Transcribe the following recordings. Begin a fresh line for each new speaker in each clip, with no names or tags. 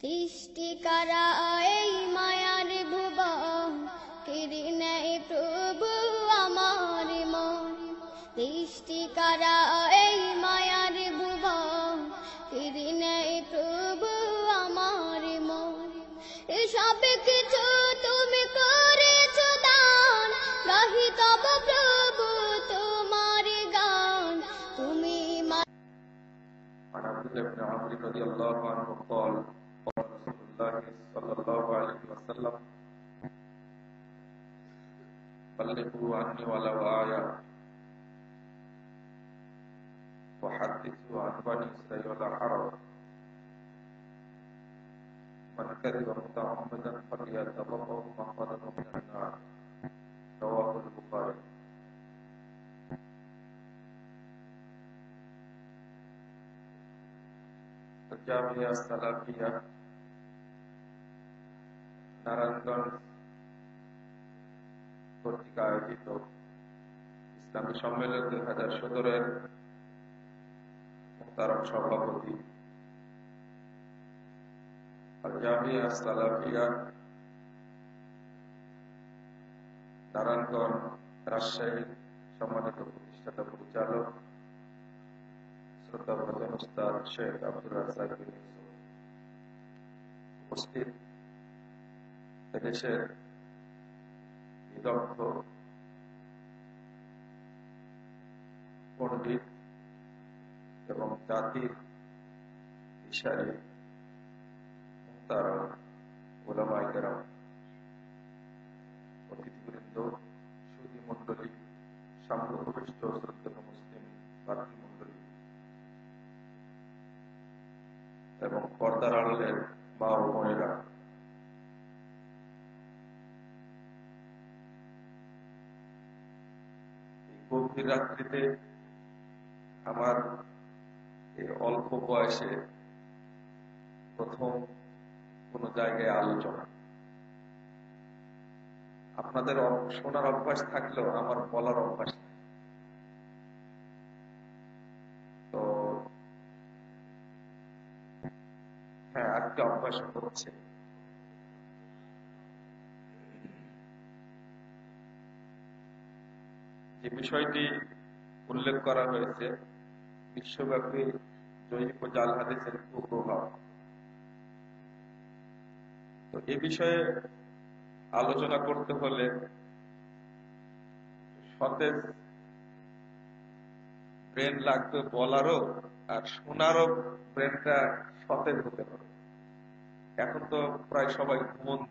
সৃষ্টি করা এই মায়ার ভুবন, কেড়ে নেয় প্রভু আমার মন। সৃষ্টি করা এই মায়ার ভুবন, কেড়ে নেয় প্রভু আমার মন। এসব কিছু তুমি করেছো দান, গাহি তব প্রভু তোমার গান। তুমি
عن عبد الله بن عمرو رضي الله عنه قال قال رسول الله صلى الله عليه وسلم بلغوا عني ولو آية وحدثوا عن بني إسرائيل ولا حرج من كذب متعمدا فليتبوأ مقعده من النار رواه البخاري. জামিয়া সালাফিয়া নারায়ণগঞ্জ কর্তৃক আয়োজিত ইসলামী সম্মেলন 2017 মোহতারাম সভাপতি জামিয়া সালাফিয়া নারায়ণগঞ্জ রাজশাহী সম্মানিত প্রতিষ্ঠাতা পরিচালক শেখ আব্দুর রাজ্জাক উপস্থিত, এদেশের বিদগ্ধ পণ্ডিত এবং জাতির ইশারে মুহতারাম উলামায়ে কেরাম, অতিথিবৃন্দ, সুধী মণ্ডলী, সাম্যভূমিষ্ঠ শ্রদ্ধেয় মুসলিম ভাতৃমণ্ডলী এবং পর্দার আড়ালের মা ও বোনেরা, এই গভীর রাত্রিতে আমার এই অল্প বয়সে প্রথম কোন জায়গায় আলোচনা। আপনাদের শোনার অভ্যাস থাকলেও আমার বলার অভ্যাস নেই। তো হ্যাঁ, আজকে অভ্যাস হচ্ছে। যে বিষয়টি উল্লেখ করা হয়েছে, বিশ্বব্যাপী জৈব জাল হাদিসের কুপ্রভাব, তো এ বিষয়ে আলোচনা করতে হলে সতেজ ব্রেন লাগবে বলারও, আর শোনারও ব্রেনটা সতেজ হতে হবে। এখন তো প্রায় সবাই ঘুমন্ত।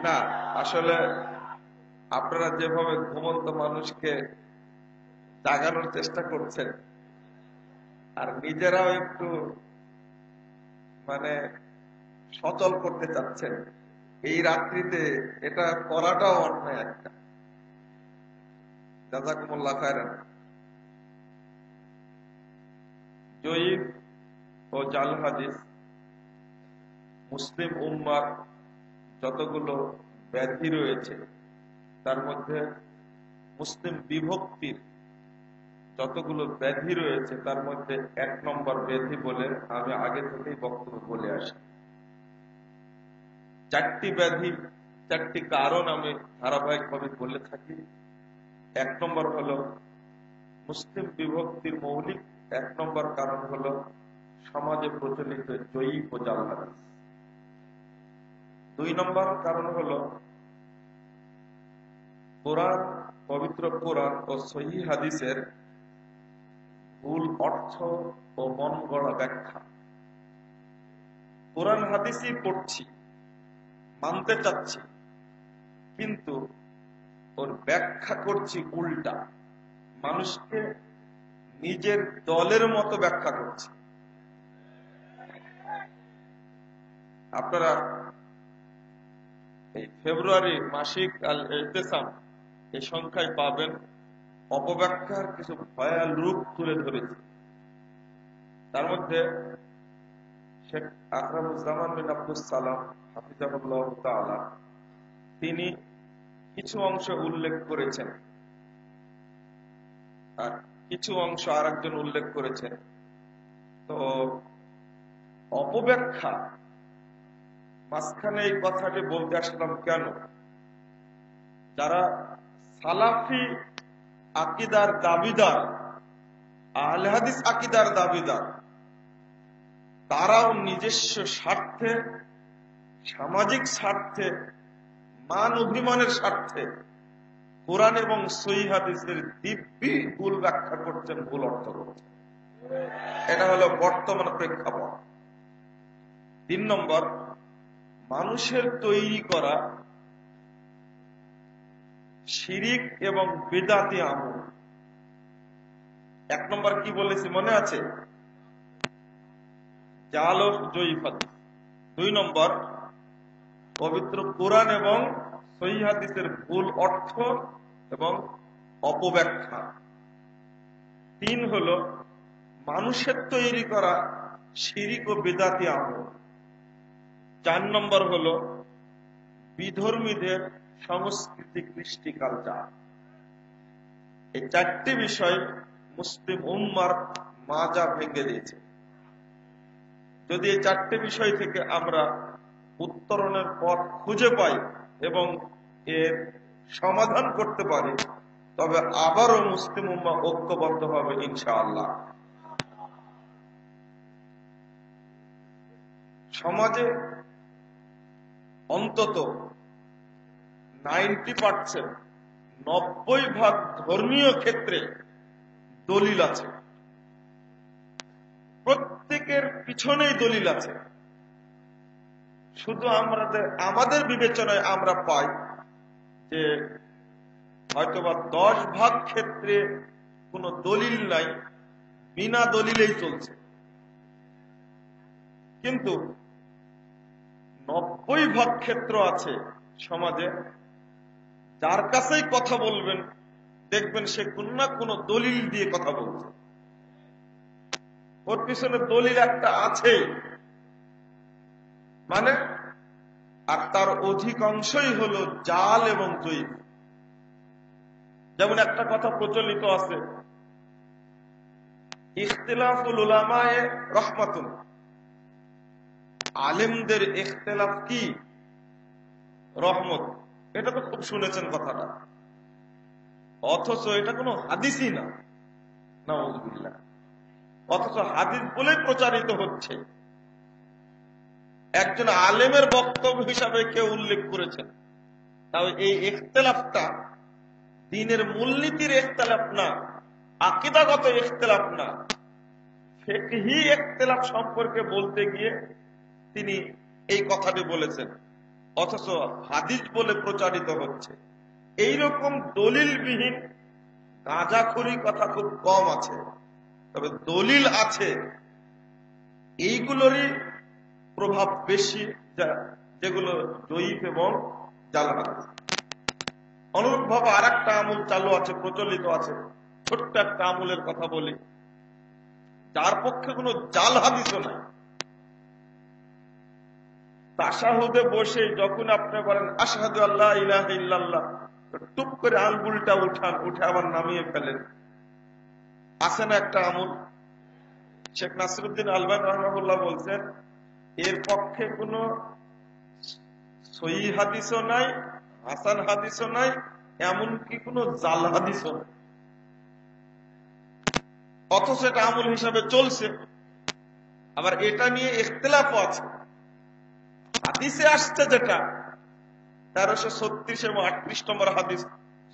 না, আসলে আপনারা যেভাবে ঘুমন্ত মানুষকে জাগানোর চেষ্টা করছেন আর নিজেরাও একটু সচল করতে চাচ্ছেন, এই রাত্রিতে এটা করাটাও অন্যায় একটা। জাযাকুমুল্লাহ খায়রান। জয়ীফ ও জাল হাদিস মুসলিম উম্মার যতগুলো ব্যাধি রয়েছে তার মধ্যে মুসলিম বিভক্তির যতগুলো ব্যাধি রয়েছে তার মধ্যে 1 নম্বর ব্যাধি বলে আমি আগে থেকেই বক্তব্য বলে আসি। 4টি ব্যাধি, 4টি কারণ আমি ধারাবাহিকভাবে বলে থাকি। 1 নম্বর হলো মুসলিম বিভক্তির মৌলিক 1 নম্বর কারণ হলো সমাজে প্রচলিত জয়ীফ ও জাল হাদিস। 2 নম্বর কারণ হলো কোরআন, পবিত্র কোরআন ও সহিহ হাদিসের ভুল অর্থ ও মন গড়া ব্যাখ্যা। কোরআন হাদিসই পড়ছি, মানতে চাচ্ছি, কিন্তু ওর ব্যাখ্যা করছি উল্টা, মানুষকে নিজের দলের মতো ব্যাখ্যা করছি। আপনারা এই ফেব্রুয়ারি মাসিক আল ইতিসাম এই সংখ্যায় পাবেন অপব্যাখ্যার কিছু ভয়াল রূপ তুলে ধরেছে। তার মধ্যে শেখ আকরামুজ্জামান বিন আব্দুস সালাম হাফিজাহুল্লাহ তাআলা তিনি কিছু অংশ উল্লেখ করেছেন আর কিছু অংশ আর একজন উল্লেখ করেছেন। তো অপব্যাখ্যা, মাঝখানে এই কথাটি বলতে আসলাম কেন, যারা সালাফি আকীদার দাবিদার, আহলে হাদিস আকীদার দাবিদার, তারাও নিজস্ব স্বার্থে, সামাজিক স্বার্থে, মান অভিমানের স্বার্থে কোরআন এবং সহিহ হাদিসের দিব্যি ভুল ব্যাখ্যা করছেন, ভুল অর্থ করছেন। এটা হলো বর্তমান প্রেক্ষাপট। 3 নম্বর, মানুষের তৈরি করা শিরিক এবং বিদআতি আমল। 1 নম্বর কি বলেছি মনে আছে? জাল ও জয়ীফ হাদিস। 2 নম্বর, পবিত্র কোরআন এবং সহিহ হাদিসের ভুল অর্থ এবং অপব্যাখ্যা। 3 হলো মানুষের তৈরি করা শিরিক ও বিদআতি আমল। 4 নম্বর হলো বিধর্মীদের সংস্কৃতি, কৃষ্টি, কালচার। এই 4টি বিষয় মুসলিম উম্মার মাজা ভেঙে দিয়েছে। যদি এই 4টি বিষয় থেকে আমরা উত্তরণের পথ খুঁজে পাই এবং এর সমাধান করতে পারি, তবে আবারও মুসলিম উম্মাহ ঐক্যবদ্ধ হবে ইনশাআল্লাহ। সমাজে অন্তত 90% 90% ধর্মীয় ক্ষেত্রে দলিল আছে, প্রত্যেকের পিছনেই দলিল আছে। শুধু আমাদের বিবেচনায় আমরা পাই যে হয়তোবা 10% ক্ষেত্রে কোনো দলিল নাই, বিনা দলিলেই চলছে, কিন্তু 90% ক্ষেত্র আছে সমাজে, যার কাছেই কথা বলবেন দেখবেন সে কোন না কোনো দলিল দিয়ে কথা বলছে। ওর পিছনে দলিল একটা আছে মানে, আর তার অধিকাংশই হলো জাল এবং জয়ীফ। যেমন একটা কথা প্রচলিত আছে, ইখতিলাফুল উলামায়ে রাহমাতুন, আলেমদের ইখতিলাফ কি? রহমত। এটা তো খুব শুনেছেন কথাটা, অথচ এটা কোনো হাদিসই না, নাউযুবিল্লাহ। অথচ হাদিস বলে প্রচারিত হচ্ছে। একজন আলেমের বক্তব্য হিসাবে কেউ উল্লেখ করেছেন, তাও এই ইখতিলাফটা দ্বীনের মূলনীতির ইখতিলাফ না, আকীদাগত ইখতিলাফ না, ফিকহি ইখতিলাফ সম্পর্কে বলতে গিয়ে তিনি এই কথাটি বলেছেন, অথচ হাদিস বলে প্রচারিত হচ্ছে। এইরকম দলিলবিহীন গাঁজাখুরি কথা খুব কম আছে, তবে দলিল আছে, এইগুলোরই প্রভাব বেশি, যেগুলো জয়ীফ এবং জাল হাদিস। অনুরূপ ভাবে আর একটা আমল চালু আছে, প্রচলিত আছে। ছোট্ট একটা আমলের কথা বলি, যার পক্ষে কোনো জাল হাদিসও নাই। তাশাহুদে বসে যখন আপনি বলেন আশহাদু আল্লা ইলাহা ইল্লাল্লাহ, টুপ করে আঙ্গুলটা উঠান, উঠে আবার নামিয়ে ফেলেন। আছে না একটা আমল? শেখ নাসিরউদ্দিন আলবানী রাহিমাহুল্লাহ বলছেন, এর পক্ষে কোনো সহিহ হাদিসও নাই, হাসান হাদিসও নাই, এমনকি কোনো জাল হাদিসও নাই, অথচ এটা আমল হিসাবে চলছে। আবার এটা নিয়ে ইখতিলাফও আছে। হাদিসে আসছে যেটা 1336 এবং 38 নম্বর হাদিস,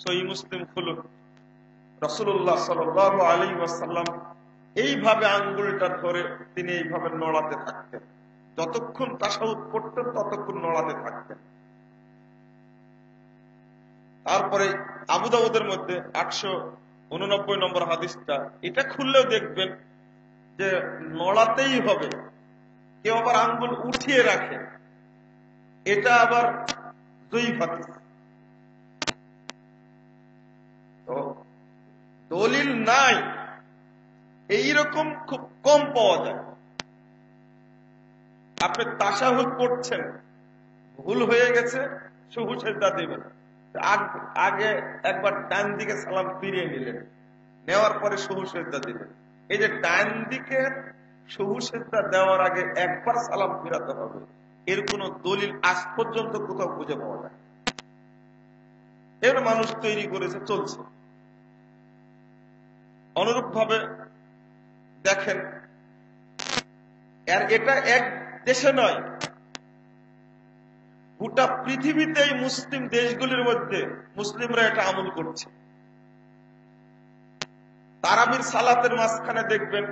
সহিহ মুসলিম খুলুন, রাসূলুল্লাহ সাল্লাল্লাহু আলাইহি ওয়াসাল্লাম এইভাবে আঙ্গুলটা ধরে তিনি এইভাবে নড়াতে থাকতেন, যতক্ষণ তাশাহুদ পড়তেন ততক্ষণ নড়াতে থাকতেন। তারপরে আবু দাউদের মধ্যে 889 নম্বর হাদিসটা, এটা খুললেও দেখবেন যে নড়াতেই হবে। কেউ আবার আঙ্গুল উঠিয়ে রাখে, এটা আবার জয়ীফ হাদিস। তো দলিল নাই এইরকম খুব কম পাওয়া যায়। আপনি তাশাহুদ পড়ছেন, ভুল হয়ে গেছে, শুভু সেজদা দিবেন, আগে একবার ডান দিকে সালাম ফিরিয়ে নিলেন, নেওয়ার পরে শুভু সেজদা দিবেন। এই যে ডান দিকে শুভু সেজদা দেওয়ার আগে একবার সালাম ফিরাতে হবে, এর কোন দলিল আজ পর্যন্ত কোথাও খুঁজে পাওয়া যায়? এর মানুষ তৈরি করেছে, চলছে। অনুরূপ ভাবে দেখেন, আর এটা এক দেশে নয়, গোটা পৃথিবীতে এই মুসলিম দেশগুলির মধ্যে মুসলিমরা এটা আমল করছে। তারাবির সালাতের মাঝখানে দেখবেন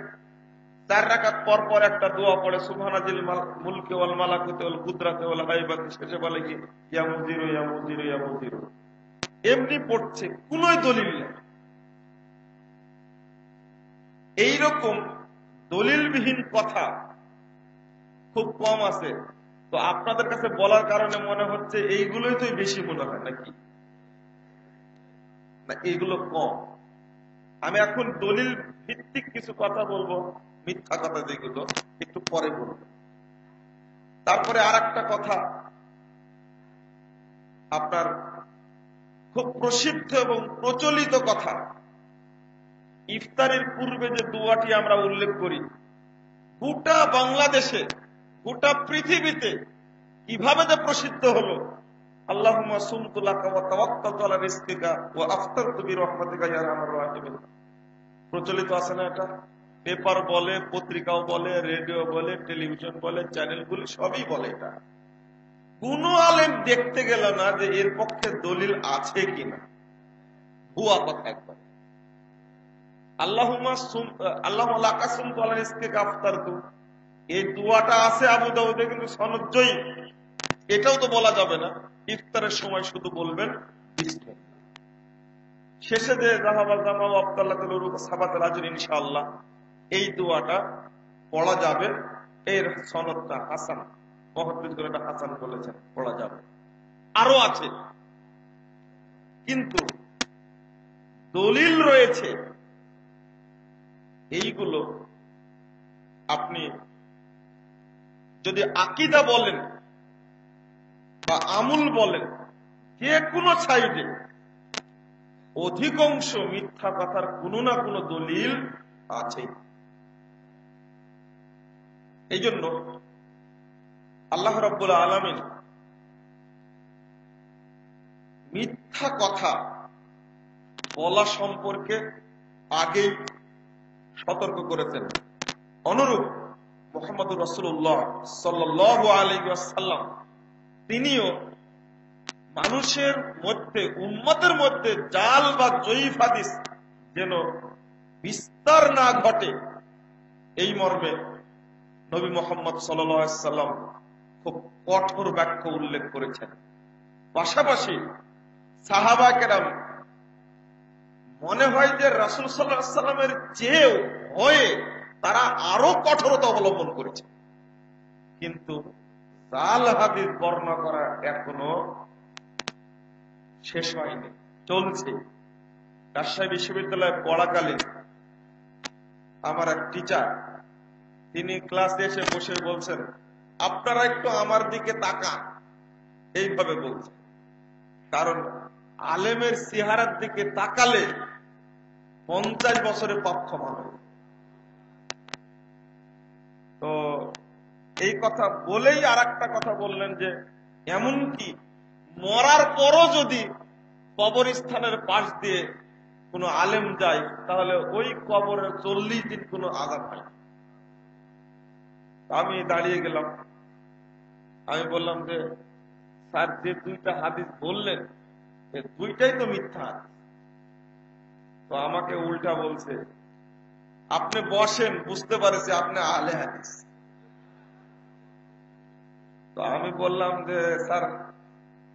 4 রাকাত পর পর একটা দোয়া পড়ে, সুবহানাজিল মুলকি ওয়াল মালাকুতি ওয়াল কুদরাতি ওয়াল গায়বাতি, শেষে বলে কি ইয়া মুজিরু ইয়া মুজিরু ইয়া মুজিরু। এমনি পড়ছে, কোন দলিল নেই। এইরকম দলিলবিহীন কথা খুব কম আছে। তো আপনাদের কাছে বলার কারণে মনে হচ্ছে এইগুলোই তো বেশি মনে হয় নাকি, না এইগুলো কম? আমি এখন দলিল ভিত্তিক কিছু কথা বলবো, মিথ্যা কথা যেগুলো একটু পরে বলবো। তারপরে আর একটা কথা, আপনার খুব প্রসিদ্ধ এবং প্রচলিত কথা, ইফতারের পূর্বে যে দোয়াটি আমরা উল্লেখ করি, গোটা বাংলাদেশে গোটা পৃথিবীতে কিভাবে যে প্রসিদ্ধ হলো, আল্লাহুম্মা সুমতু লাকা ওয়া তাওয়াক্কালতু আলা রিজকিকা ওয়া আফতারতু বিরহমাতিকা ইয়া আরহামার রাহিমিন। প্রচলিত আছে না? এটা পেপার বলে, পত্রিকাও বলে, রেডিও বলে, টেলিভিশন বলে, চ্যানেলগুলি সবই বলে। এটা কোন আলেম দেখতে গেল না যে এর পক্ষে দলিল আছে কিনা, ভুয়া কথা একবার। আল্লাহুম্মা লাকা সুমতু আলা রিজকিকা আফতারতু, এই দোয়াটা আছে আবু দাউদে, কিন্তু সনদ জয়ীফ। এটাও তো বলা যাবে না। ইফতারের সময় শুধু বলবেন বিসমিল্লাহ, শেষে যে যাহাবাল জামা ওয়া আবতাল্লাতুল উরুক সাবাতুল আজর, ইনশাআল্লাহ এই দোয়াটা পড়া যাবে। এর সনদটা হাসান, মুহাদ্দিসগণ এটা হাসান বলেছেন, পড়া যাবে। আরো আছে, কিন্তু দলিল রয়েছে এইগুলো। আপনি যদি আকীদা বলেন বা আমল বলেন, যে কোনো সাইডে অধিকাংশ মিথ্যা কথার কোনো না কোনো দলিল আছে। এই জন্য আল্লাহ রাব্বুল আলামিন মিথ্যা কথা বলা সম্পর্কে আগেই সতর্ক করেছেন। অনুরূপ মুহাম্মদুর রাসূলুল্লাহ সাল্লাল্লাহু আলাইহি ওয়াসাল্লাম তিনিও মানুষের মধ্যে, উম্মতের মধ্যে জাল বা জয়ীফ হাদিস যেন বিস্তার না ঘটে, এই মর্মে নবী মুহাম্মদ সাল্লাল্লাহু আলাইহি ওয়াসাল্লাম খুব কঠোর বাক্য উল্লেখ করেছেন। পাশাপাশি সাহাবা কেরাম মনে হয় যে রাসূল সাল্লাল্লাহু আলাইহি ওয়াসাল্লামের চেয়েও ভয়ে তারা আরো কঠোরতা অবলম্বন করেছে। কিন্তু জাল হাদিস বর্ণনা করা এখনো শেষ হয়নি, চলছে। রাজশাহী বিশ্ববিদ্যালয়ে পড়াকালীন আমার এক টিচার, তিনি ক্লাসে এসে বসে বলছেন, আপনারা একটু আমার দিকে তাকান, এইভাবে বলছেন। কারণ আলেমের চেহারার দিকে তাকালে 50 বছরে পাপ ক্ষমা হয়। তো এই কথা বলেই আর একটা কথা বললেন যে এমনকি মরার পরও যদি কবরস্থানের পাশ দিয়ে কোনো আলেম যায়, তাহলে ওই কবরের 40 দিন কোনো আযাব হয়। আমি দাঁড়িয়ে গেলাম, আমি বললাম যে স্যার, যে 2টা হাদিস বললেন, এই 2টাই তো মিথ্যা। তো আমাকে উল্টা বলছে, আপনি বসেন, বুঝতে পারছি আপনি আহলে হাদিস। তো আমি বললাম যে স্যার,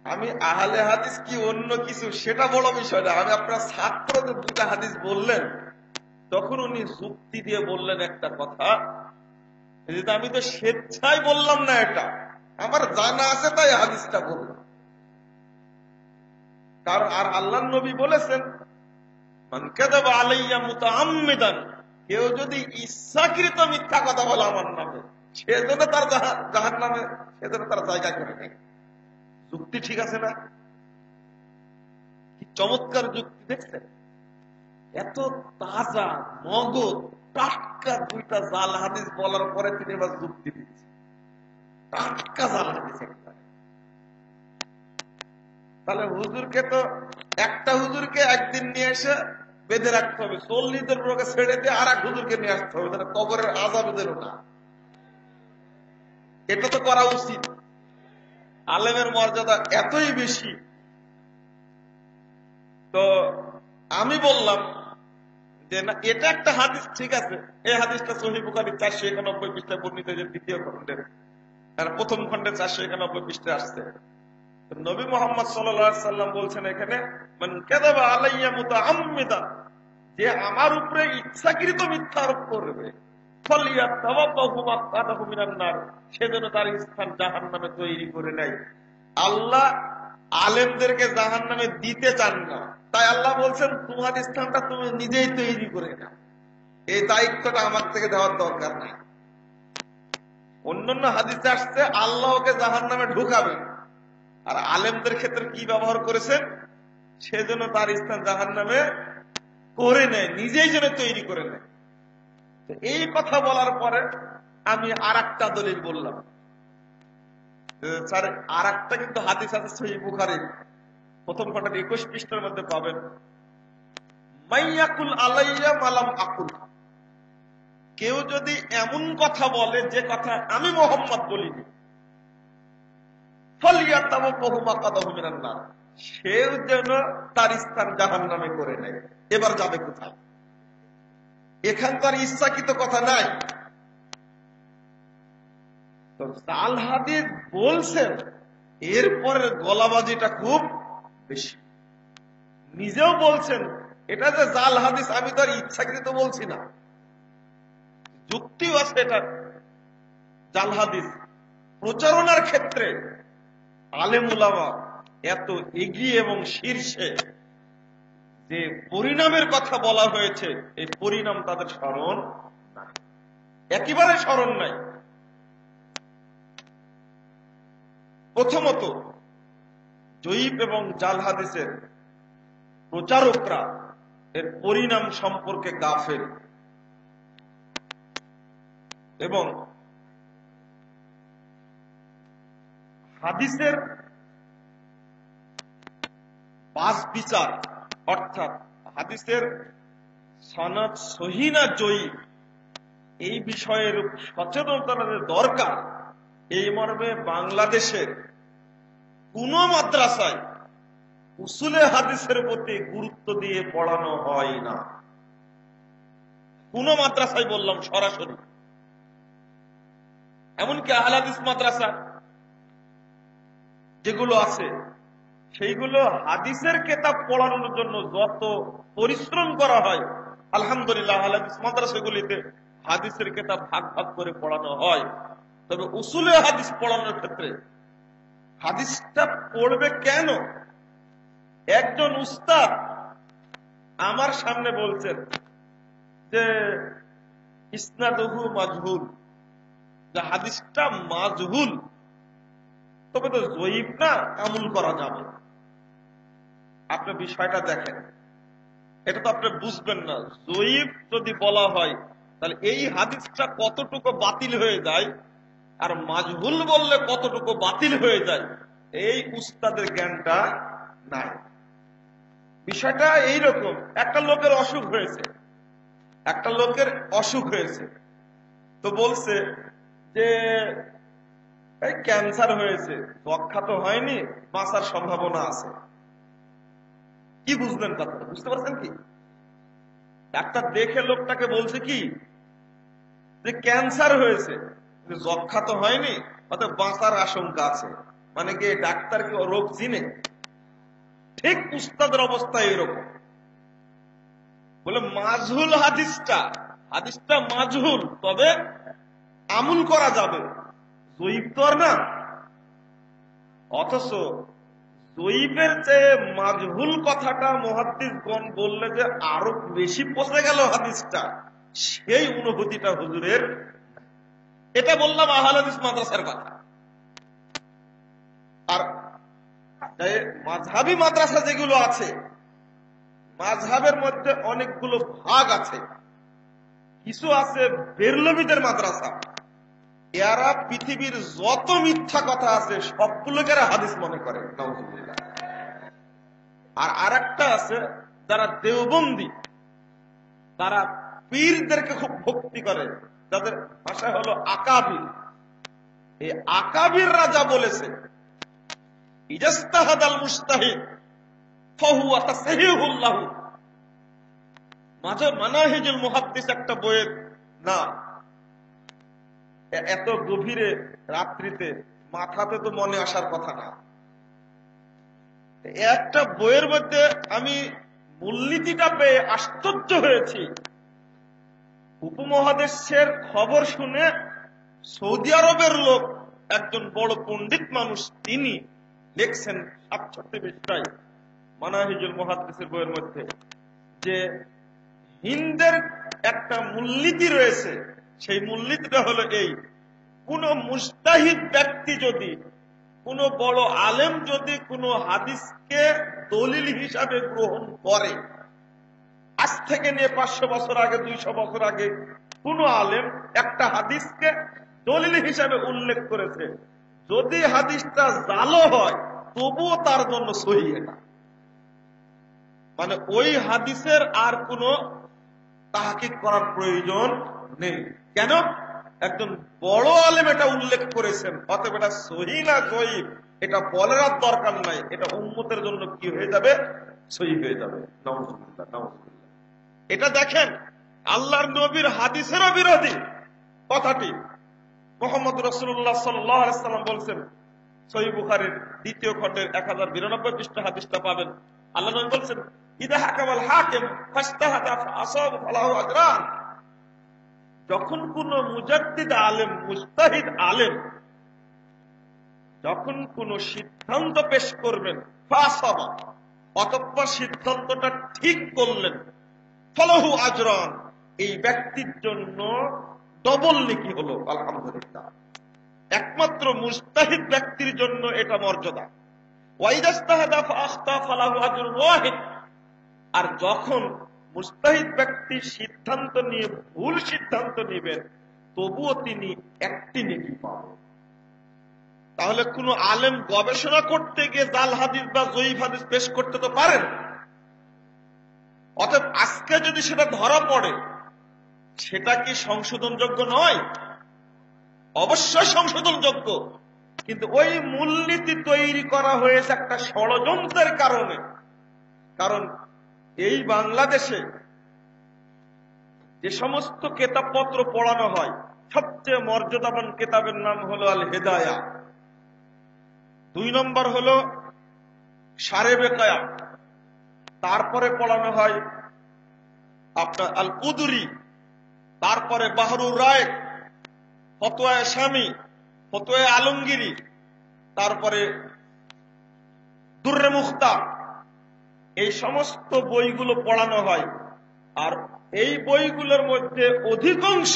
আমি আহলে হাদিস কি অন্য কিছু সেটা বড় বিষয় না, আমি আপনার ছাত্র যে 2টা হাদিস বললেন, তখন উনি যুক্তি দিয়ে বললেন একটা কথা, আমি তো স্বেচ্ছায় বললাম না, এটা আমার জানা আছে তাই হাদিসটা বললাম। কারণ আর আল্লাহর নবী বলেছেন, মান কাযাবা আলাইয়া মুতাআম্মিদান, কেউ যদি ইচ্ছাকৃত মিথ্যা কথা বলে আমার নামে, সেজন্য তার জাহান্নামে, সেজন্য তার জায়গা করে নেই। যুক্তি ঠিক আছে না? কি চমৎকার যুক্তি দেখছেন? এত তাজা নগদ টাটকা দুইটা জাল হাদিস বলার পরে তিনি এবার যুক্তি দিচ্ছেন। টাটকা জাল হাদিস একটা। তাহলে হুজুরকে তো একটা হুজুরকে একদিন নিয়ে এসে বেঁধে রাখতে হবে, 40 জন লোকে ছেড়ে দিয়ে আর এক হুজুরকে নিয়ে আসতে হবে, তাহলে কবরের আযাবে যেন না। এটা তো করা উচিত। আলেমের মর্যাদা এতই বেশি। তো আমি বললাম যে না, এটা একটা হাদিস ঠিক আছে, এই হাদিসটা সহিহ বুখারী 491 পৃষ্ঠায় বর্ণিত, যে দ্বিতীয় খণ্ডের আর প্রথম খণ্ডে 491 পৃষ্ঠায় আসছে। নবী মুহাম্মদ সাল্লাল্লাহু আলাইহি সাল্লাম বলছেন এখানে, মান কাযাবা আলাইয়া মুতাআম্মিদান, যে আমার উপরে ইচ্ছাকৃত মিথ্যা আরোপ করবে, ফালিয়াতাওয়াক্কাহু মাকআদাহু মিনান নার, সেজন্য তার স্থান জাহান্নামে তৈরি করে নেয়। আল্লাহ আলেমদেরকে জাহান্নামে দিতে চান না, তাই আল্লাহ বলছেন তোমার স্থানটা তুমি নিজেই তৈরি করে নাও, এই দায়িত্বটা আমার থেকে দেওয়ার দরকার নাই। অন্যান্য হাদিসে আসছে আল্লাহ ওকে জাহান্নামে ঢুকাবে, আর আলেমদের ক্ষেত্রে কি ব্যবহার করেছেন, সেজন্য তার স্থান জাহান্নামে করে নেয়, নিজেই যেন তৈরি করে নেয়। এই কথা বলার পরে আমি আর একটা দলিল বললাম, স্যার আর একটা কিন্তু হাদিস আছে সহিহ বুখারীর প্রথম খণ্ডের 21 পৃষ্ঠার মধ্যে পাবেন, মাইয়াকুল আলাইয়া মালাম আকুল, কেউ যদি এমন কথা বলে যে কথা আমি মুহাম্মদ বলিনি, ফালিয়াতাওয়াক্কাহু মাকআদাহু মিনান নার, সেও যেন তার স্থান জাহান্নামে করে নেয়। এবার যাবে কোথায়? এখানকার ইচ্ছাকৃত কথা নাই। তো জাল হাদিস বলছেন, এরপরে গলাবাজিটা খুব বেশি। নিজেও বলছেন এটা যে জাল হাদিস, আমি তো আর ইচ্ছাকৃত বলছি না, যুক্তিও আছে। এটা জাল হাদিস প্রচারণার ক্ষেত্রে আলেম উলামা এত এগিয়ে এবং শীর্ষে, যে পরিণামের কথা বলা হয়েছে, এই পরিণাম তাদের স্মরণ নাই, একেবারে স্মরণ নাই। প্রথমত, জয়ীফ এবং জাল হাদিসের প্রচারকরা এর পরিণাম সম্পর্কে গাফেল, এবং হাদিসের বাস বিচার, অর্থাৎ হাদিসের সনদ সহিহ না জয়ীফ, এই বিষয়ের সচেতনতা দরকার। এই মর্মে বাংলাদেশের কোন মাদ্রাসায় উসুলে হাদিসের প্রতি গুরুত্ব দিয়ে পড়ানো হয় না। কোন মাদ্রাসায় বললাম সরাসরি, এমনকি আহলে হাদিস মাদ্রাসা যেগুলো আছে, সেইগুলো হাদিসের কিতাব পড়ানোর জন্য যত পরিশ্রম করা হয়, আলহামদুলিল্লাহ আহলে হাদিস মাদ্রাসাগুলিতে হাদিসের কিতাব ভাগ ভাগ করে পড়ানো হয়। তবে উসুলে হাদিস পড়ানোর ক্ষেত্রে হাদিসটা পড়বে কেন? একজন উস্তাদ আমার সামনে বলছেন যে ইসনাদুহু মাজহুল, যে হাদিসটা মাজহুল, তবে তো জয়ীফ না, আমল করা যাবে। আপনি বিষয়টা দেখেন, এটা তো আপনি বুঝবেন না। জয়ীফ যদি বলা হয়, তাহলে এই হাদিসটা কতটুকু বাতিল হয়ে যায়, আর মাজহুল বললে কতটুকু বাতিল হয়ে যায়, এই উস্তাদের জ্ঞানটা নাই। বিষয়টা এইরকম, একটা লোকের অসুখ হয়েছে, তো বলছে যে এই ক্যান্সার হয়েছে, যক্ষা তো হয়নি, বাঁচার সম্ভাবনা আছে। কি বুঝলেন কথা? বুঝতে পারছেন কি? ডাক্তার দেখে লোকটাকে বলছে কি যে ক্যান্সার হয়েছে, যক্ষা তো হয়নি, অর্থাৎ বাঁচার আশঙ্কা আছে। মানে কি ডাক্তার কি রোগ চিনে? ঠিক উস্তাদের অবস্থা এরকম। বলে মাজহুল হাদিসটা মাজহুল, তবে আমল করা যাবে, জয়ীফ তো আর না। অথচ জয়ীফের চেয়ে মাজহুল কথাটা মুহাদ্দিসগণ বললে যে আরো বেশি পচে গেল হাদিসটা, সেই অনুভূতিটা হুজুরের। এটা বললাম আহলে হাদিস মাদ্রাসার কথা। আর তাই মাযহাবী মাদ্রাসা যেগুলো আছে, মাযহাবের মধ্যে অনেকগুলো ভাগ আছে। কিছু আছে বেরলভীদের মাদ্রাসা, এরা পৃথিবীর যত মিথ্যা কথা আছে সবগুলোকে হাদিস মনে করে, নাউজুবিল্লাহ। আর আরেকটা আছে যারা দেওবন্দি, তারা পীরদেরকে খুব ভক্তি করে, যাদের ভাষা হলো আকাবির। এই আকাবির রাজা বলেছে, ইজাস্তাহাদাল মুস্তাহিদ ফাহুয়া তাসহিহুল লাহু। মানাহিজুল মুহাদ্দিস একটা বইয়ের নাম। এত গভীরে রাত্রিতে মাথাতে তো মনে আসার কথা না। একটা বইয়ের মধ্যে আমি মূলনীতিটা পেয়ে আশ্চর্য হয়েছি। উপমহাদেশের খবর শুনে সৌদি আরবের লোক, একজন বড় পণ্ডিত মানুষ, তিনি লিখছেন ৬৭ পৃষ্ঠায় মানাহিজুল মুহাদ্দিসের বইয়ের মধ্যে যে হিন্দের একটা মূলনীতি রয়েছে। সেই মূলনীতিটা হলো এই, কোন মুজতাহিদ ব্যক্তি যদি, কোন বড় আলেম যদি কোন হাদিসকে দলিল হিসাবে গ্রহণ করে, আজ থেকে নিয়ে ৫০০ বছর আগে, ২০০ বছর আগে কোন আলেম একটা হাদিসকে দলিল হিসাবে উল্লেখ করেছে, যদি হাদিসটা জালো হয় তবুও তার জন্য সহিহ এটা। মানে ওই হাদিসের আর কোন তাহকিক করার প্রয়োজন নেই। কেন? একজন বড় আলেম এটা উল্লেখ করেছেন, অতএব এটা সহিহ না জয়ীফ এটা বলার আর দরকার নাই, এটা উম্মতের জন্য কি হয়ে যাবে? সহিহ হয়ে যাবে। নাউজুবিল্লাহ, নাউজুবিল্লাহ। এটা দেখেন, আল্লাহর নবীর হাদিসেরও বিরোধী কথাটি। মুহাম্মদ রাসূলুল্লাহ সাল্লাল্লাহু আলাইহি ওয়াসাল্লাম বলছেন, সহিহ বুখারীর ২য় খণ্ডের ১০৯২ পৃষ্ঠা হাদিসটা পাবেন। আল্লাহ নবী বলছেন, ইদা হাকামাল হাকিম ফাজতাহাদা ফাআসাবা ফালাহু আজরান। যখন কোন মুজাদ্দিদ আলেম, মুজতাহিদ আলেম যখন কোন সিদ্ধান্ত পেশ করবেন, ফাআসাবা, অতঃপর সিদ্ধান্তটা ঠিক করলেন, ফালাহু আজরান, এই ব্যক্তির জন্য ডবল নেকি হলো, আলহামদুলিল্লাহ। একমাত্র মুজতাহিদ ব্যক্তির জন্য এটা মর্যাদা। ওয়াইদাস্তাহাদা ফাআখতা ফালাহু আজরুন ওয়াহিদ। আর যখন মুজতাহিদ ব্যক্তি সিদ্ধান্ত নিয়ে ভুল সিদ্ধান্ত নেবেন, তবুও তিনি একটি নেকি পাবেন। তাহলে কোন আলেম গবেষণা করতে গিয়ে জাল হাদিস বা জয়ীফ হাদিস পেশ করতে তো পারেন। অতএব আজকে যদি সেটা ধরা পড়ে, সেটা কি সংশোধনযোগ্য নয়? অবশ্যই সংশোধনযোগ্য, কিন্তু ওই মূলনীতি তৈরি করা হয়েছে একটা ষড়যন্ত্রের কারণে। কারণ এই বাংলাদেশে যে সমস্ত কেতাবপত্র পড়ানো হয়, সবচেয়ে মর্যাদাবান কেতাবের নাম হলো আল হেদায়া, ২ নম্বর হলো শারে বেকায়া, তারপরে পড়ানো হয় আপনার আল কুদুরি, তারপরে বাহরুর রায়, ফতোয়ায়ে শামী, ফতোয়ায়ে আলমগীরি, তারপরে দুররে মুখতার। এই সমস্ত বইগুলো পড়ানো হয়। আর এই বইগুলোর মধ্যে অধিকাংশ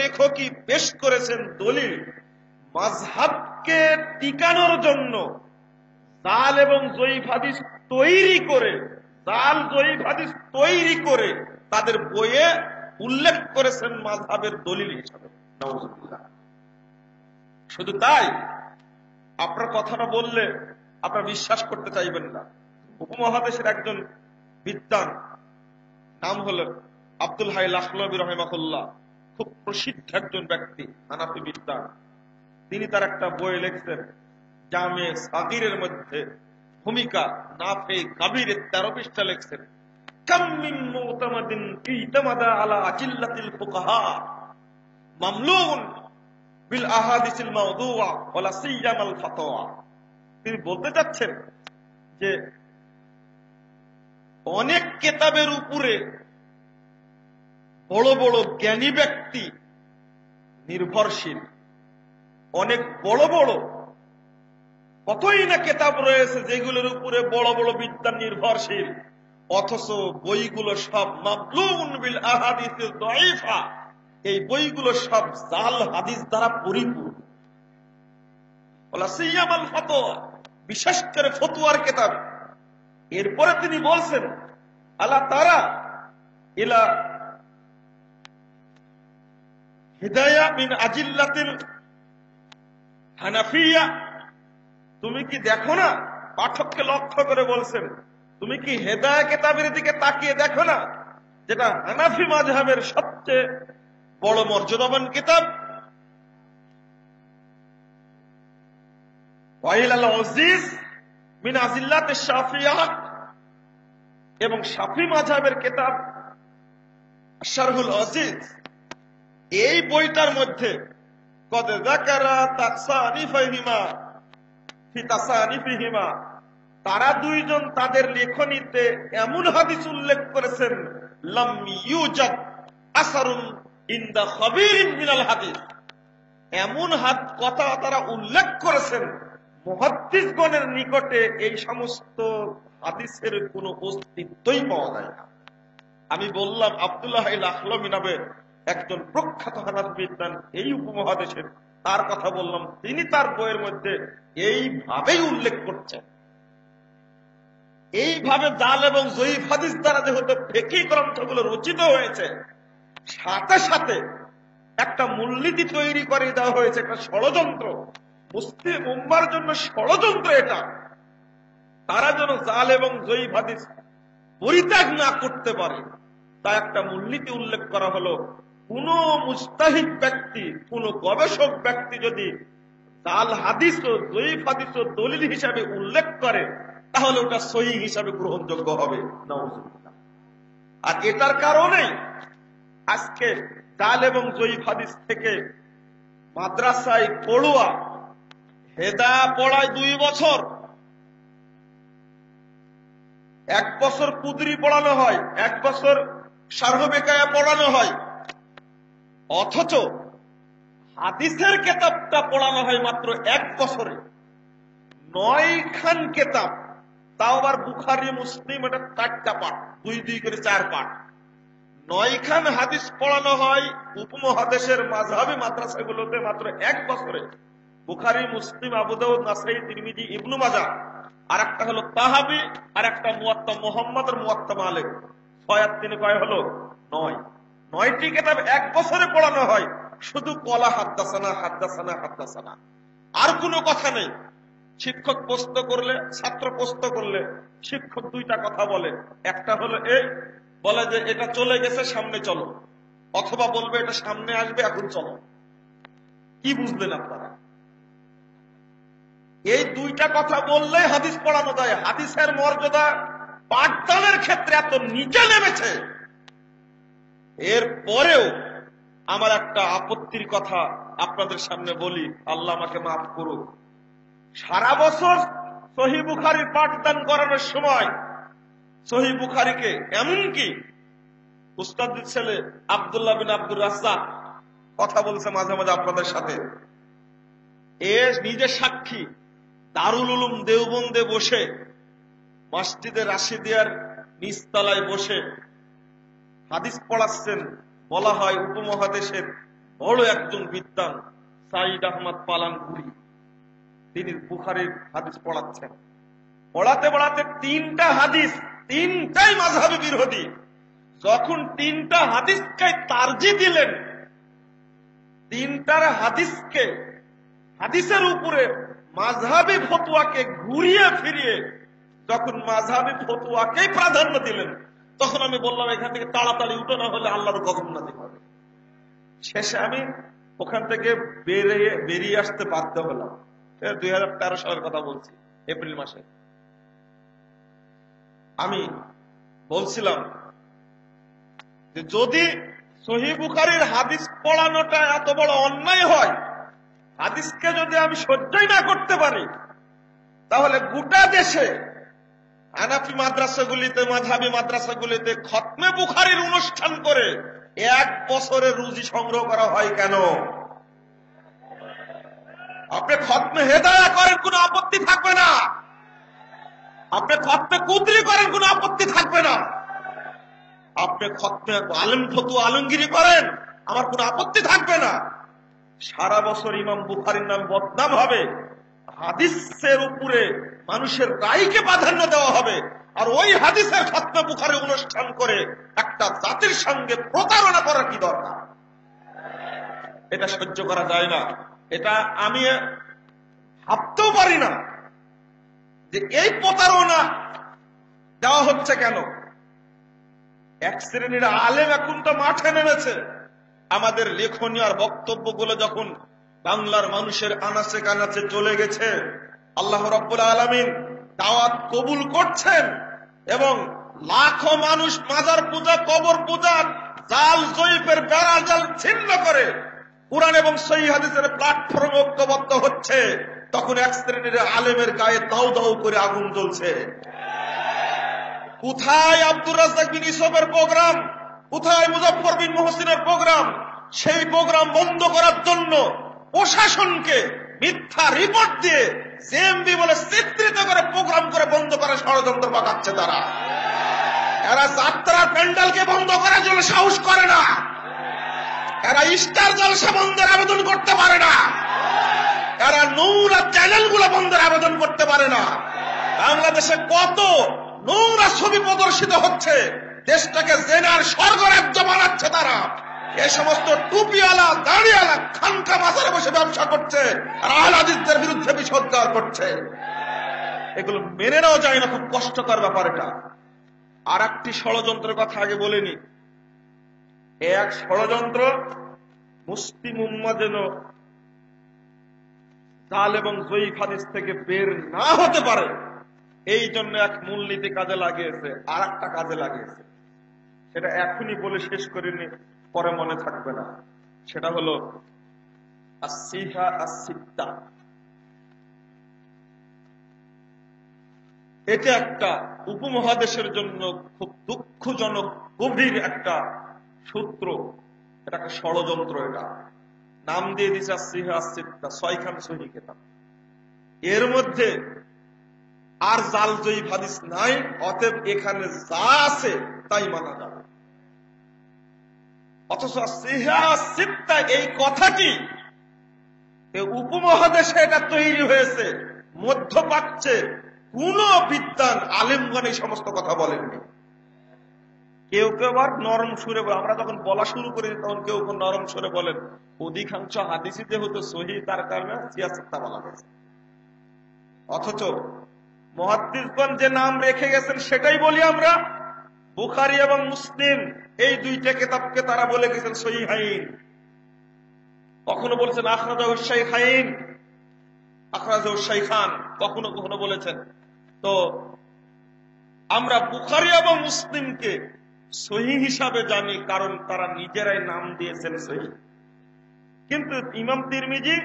লেখকই পেশ করেছেন দলিল মাযহাবকে টিকানোর জন্য জাল এবং জয়ীফ হাদিস তৈরি করে তাদের বইয়ে উল্লেখ করেছেন মাযহাবের দলিল হিসাবে। নাউজুবিল্লাহ। শুধু তাই, আপনার কথাটা বললে আপনারা বিশ্বাস করতে চাইবেন না। উপমহাদেশের একজন বিদ্বান, নাম হলো আব্দুল হাই লাখনবী রাহিমাহুল্লাহ, খুব প্রসিদ্ধ একজন ব্যক্তি, হানাফি বিদ্বান। তিনি তার একটা বই লিখছেন, জামে সাগীরের মধ্যে ভূমিকা নাফে কাবীরের ১৩ পৃষ্ঠা লিখছেন, কাম মিন মুতামাদিন ইতামাদা আলা আজিল্লাতিল ফুকাহা মামলুন বিল আহাদিসিল মাওদুআ ওয়ালা সিয়ামাল ফাতওয়া। তিনি বলতে চাচ্ছেন যে অনেক কেতাবের উপরে বড় বড় জ্ঞানী ব্যক্তি নির্ভরশীল, অনেক বড় বড় কতই না কেতাব রয়েছে যেগুলোর উপরে বড় বড় বিদ্বান নির্ভরশীল, অথচ বইগুলো সব মামলুন বিল আহাদিসিল দাঈফা, এই বইগুলো সব জাল হাদিস দ্বারা পরিপূর্ণ। ওলা সিয়ামাল ফতোয়া, বিশেষ করে ফতুয়ার কিতাব। এরপরে তিনি বলছেন আলা তারা ইলা হিদায়া মিন আজিল্লাতিল হানাফিয়া, তুমি কি দেখো না, পাঠককে লক্ষ্য করে বলছেন, তুমি কি হেদায়া কিতাবের দিকে তাকিয়ে দেখো না, যেটা হানাফি মাযহাবের সবচেয়ে বড় মর্যাদাবান কিতাব। ওয়াইলাল আজিজ মিন আজিল্লাতিশ শাফিয়া, এবং শাফি মাযহাবের কিতাব শারহুল আজিজ, এই বইটার মধ্যে কদ যাকারা তাসানিফিহিমা ফি তাসানিফিহিমা, তারা দুইজন তাদের লেখনীতে এমন হাদিস উল্লেখ করেছেন লাম ইউজাদ আসারুন ইনদা খাবীরিন মিনাল হাদিস, এমন কথা তারা উল্লেখ করেছেন মুহাদ্দিসগণের নিকটে এই সমস্ত হাদিসের কোনো অস্তিত্বই পাওয়া যায় না। আমি বললাম আব্দুল্লাহ আল আখলামি নামে একজন প্রখ্যাত হানাফি বিদ্বান এই উপমহাদেশের, তার কথা বললাম, তিনি তার বইয়ের মধ্যে এইভাবেই উল্লেখ করছেন। এইভাবে জাল এবং জয়ীফ হাদিস দ্বারা যেহেতু ফিকহি গ্রন্থগুলো রচিত হয়েছে, সাথে সাথে একটা মূলনীতি তৈরি করে দেওয়া হয়েছে, একটা ষড়যন্ত্র, মুসলিম উম্মার জন্য ষড়যন্ত্র এটা, তারা যেন জাল এবং জয়ীফ হাদিস পরিত্যাগ না করতে পারে। তা একটা মূলনীতি উল্লেখ করা হলো, কোন মুজতাহিদ ব্যক্তি, কোন গবেষক ব্যক্তি যদি জাল হাদিস ও জয়ীফ হাদিস ও দলিল হিসাবে উল্লেখ করে, তাহলে ওটা সহিহ হিসাবে গ্রহণযোগ্য হবে। নাউযুবিল্লাহ। আর এটার কারণে আজকে জাল এবং জয়ীফ হাদিস থেকে মাদ্রাসায় পড়ুয়া হেদায়া পড়ায় 2 বছর, 1 বছর কুদরি পড়ানো হয়, 1 বছর শারহ বেকায়া পড়ানো হয়, অথচ হাদিসের কিতাবটা পড়ানো হয় মাত্র 1 বছরে 9 খান কিতাব, তাও আবার বুখারী মুসলিম, এটা 4টা পাঠ, 2 করে 4 পাঠ, 9 খান হাদিস পড়ানো হয় উপমহাদেশের মাযহাবী মাদ্রাসাগুলোতে মাত্র 1 বছরে। বুখারী, মুসলিম, আবু দাউদ, নাসাই, তিরমিজি, ইবনে মাজাহ, আর একটা হলো তাহাবি, আর একটা মুওয়াত্তা মুহাম্মদ আর মুওয়াত্তা মালিক, 6 আর 3 কয় হলো 9। 9টি কিতাব 1 বছরে পড়ানো হয়, শুধু কলা হাদ্দাসানা হাদ্দাসানা হাদ্দাসানা, আর কোনো কথা নেই। শিক্ষক প্রশ্ন করলে, ছাত্র প্রশ্ন করলে শিক্ষক 2টা কথা বলে, একটা হলো এই বলে যে এটা চলে গেছে, সামনে চলো, অথবা বলবে এটা সামনে আসবে, এখন চলো। কি বুঝলেন আপনারা? এই 2টা কথা বললে হাদিস পড়ানো যায়। হাদিসের মর্যাদা পাঠদানের ক্ষেত্রে এত নিচে নেমেছে। এর পরেও আমার একটা আপত্তির কথা আপনাদের সামনে বলি, আল্লাহ আমাকে মাফ করুক। সারা বছর সহিহ বুখারী পাঠদান করানোর সময় সহিহ বুখারীকে, এমনকি উস্তাদের ছেলে আব্দুল্লাহ বিন আব্দুর রাজ্জাক কথা বলছে মাঝে মাঝে আপনাদের সাথে, এ নিজে সাক্ষী, দারুল উলুম দেওবন্দে বসে, মসজিদে রাশিদিয়ার নিচতলায় বসে হাদিস পড়াচ্ছেন। বলা হয় উপমহাদেশের বড় একজন বিদ্বান সাইদ আহমদ পালানপুরি, তিনি বুখারীর হাদিস পড়াচ্ছেন। পড়াতে পড়াতে 3টা হাদিস, 3টাই মাযহাবী বিরোধী। যখন 3টা হাদিসকে তারজি দিলেন, 3টার হাদিসকে, হাদিসের উপরে মাযহাবী ফতোয়াকে ঘুরিয়ে ফিরিয়ে যখন মাযহাবী ফতোয়াকেই প্রাধান্য দিলেন, তখন আমি বললাম এখান থেকে তাড়াতাড়ি উঠে, না হলে আল্লাহর গজব নাযিল হবে। শেষে আমি ওখান থেকে বেরিয়ে আসতে বাধ্য হলাম। 2013 সালের কথা বলছি, এপ্রিল মাসে। আমি বলছিলাম যে যদি সহিহ বুখারীর হাদিস পড়ানোটা এত বড় অন্যায় হয়, হাদিসকে যদি আমি সহ্যই না করতে পারি, তাহলে গোটা দেশে হানাফি মাদ্রাসাগুলিতে, মাযহাবী মাদ্রাসাগুলিতে খতমে বুখারীর অনুষ্ঠান করে 1 বছরের রুজি সংগ্রহ করা হয় কেন? আপনি খতমে হেদায়া করেন, কোনো আপত্তি থাকবে না। আপনি খতমে কুদরি করেন, কোনো আপত্তি থাকবে না। আপনি খতমে আলেম ফতোয়া আলমগিরি করেন, আমার কোনো আপত্তি থাকবে না। সারা বছর ইমাম বুখারীর নাম বদনাম হবে, হাদিসের উপরে মানুষের রায়কে প্রাধান্য দেওয়া হবে, আর ওই হাদিসের খাতনা বুখারী অনুষ্ঠান করে একটা জাতির সঙ্গে প্রতারণা করার কি দরকার? এটা সহ্য করা যায় না। এটা আমি ভাবতেও পারি না যে এই প্রতারণা দেওয়া হচ্ছে কেন। এক শ্রেণীর আলেম এখন তো মাঠে নেমেছে। আমাদের লেখনী আর বক্তব্যগুলো যখন বাংলার মানুষের আনাচে কানাচে চলে গেছে, আল্লাহ রাব্বুল আলামিন দাওয়াত কবুল করছেন এবং লাখো মানুষ মাজার পূজা, কবর পূজা, জাল জয়ীফের বেড়া জাল ছিন্ন করে কুরআন এবং সহিহ হাদিসের প্ল্যাটফর্মে ঐক্যবদ্ধ হচ্ছে, তখন এক শ্রেণীর আলেমের গায়ে দাউ দাউ করে আগুন জ্বলছে। কোথায় আব্দুর রাজ্জাক বিন ইউসুফের প্রোগ্রাম? কোথায় মুজাফফর বিন মুহসিনের প্রোগ্রাম? সেই প্রোগ্রাম বন্ধ করার জন্য প্রশাসনকে মিথ্যা রিপোর্ট দিয়ে জেএমবি বলে চিত্রিত করে প্রোগ্রাম করে বন্ধ করার ষড়যন্ত্র পাকাচ্ছে তারা। এরা যাত্রার প্যান্ডেলকে বন্ধ করার জন্য সাহস করে না। এরা স্টার জলসা বন্ধের আবেদন করতে পারে না। এরা নোংরা চ্যানেলগুলো বন্ধের আবেদন করতে পারে না। বাংলাদেশে কত নোংরা ছবি প্রদর্শিত হচ্ছে, দেশটাকে জেনার স্বর্গরাজ্য বানাচ্ছে তারা। এই সমস্ত টুপিওয়ালা, দাড়িওয়ালা খানকা মাজারে বসে ব্যবসা করছে আর আহলে হাদিসদের বিরুদ্ধে বিষোদ্গার করছে। এগুলো মেনে নেওয়া যায় না, খুব কষ্টকর ব্যাপার এটা। আর একটি ষড়যন্ত্রের কথা আগে বলিনি। এক ষড়যন্ত্র মুসলিম উম্মাহ যেন জাল এবং জয়ীফ হাদিস থেকে বের না হতে পারে, এই জন্য এক মূলনীতি কাজে লাগিয়েছে, আর একটা কাজে লাগিয়েছে। সেটা এখনই বলে শেষ করিনি, পরে মনে থাকবে না। সেটা হলো আসিহা আসিত্তা। এটা একটা উপমহাদেশের জন্য খুব দুঃখজনক গভীর একটা সূত্র, এটা একটা ষড়যন্ত্র। এটা নাম দিয়ে দিচ্ছে আসিহা আসিত্তা, 6 খান সহিহ কিতাব। এর মধ্যে আর জাল জয়ীফ হাদিস নাই, অতএব এখানে যা আছে তাই মানা যাবে। অথচ এই কথাটি উপমহাদেশে এটা তৈরি হয়েছে, মধ্যপ্রাচ্যে কোন বিদ্বান আলেমগণ এই সমস্ত কথা বলেননি। কেউ কেউ আবার নরম সুরে, আমরা যখন বলা শুরু করি তখন কেউ কেউ নরম সুরে বলেন অধিকাংশ হাদিসই যেহেতু সহিহ তার কারণে সিয়াসত্তা বলা গেছে। অথচ মুহাদ্দিসগণ যে নাম রেখে গেছেন সেটাই বলি আমরা। বুখারী এবং মুসলিম এই দুইটা কিতাবকে তারা বলে গেছেন সহিহাইন। কখনো বলেছেন আখরাজাহু শাইখাইন, আখরাজাহু শাইখান, কখনো কখনো বলেছেন। তো আমরা বুখারী এবং মুসলিমকে সহিহ হিসাবে জানি, কারণ তারা নিজেরাই নাম দিয়েছেন সহিহ। কিন্তু ইমাম তিরমিজি,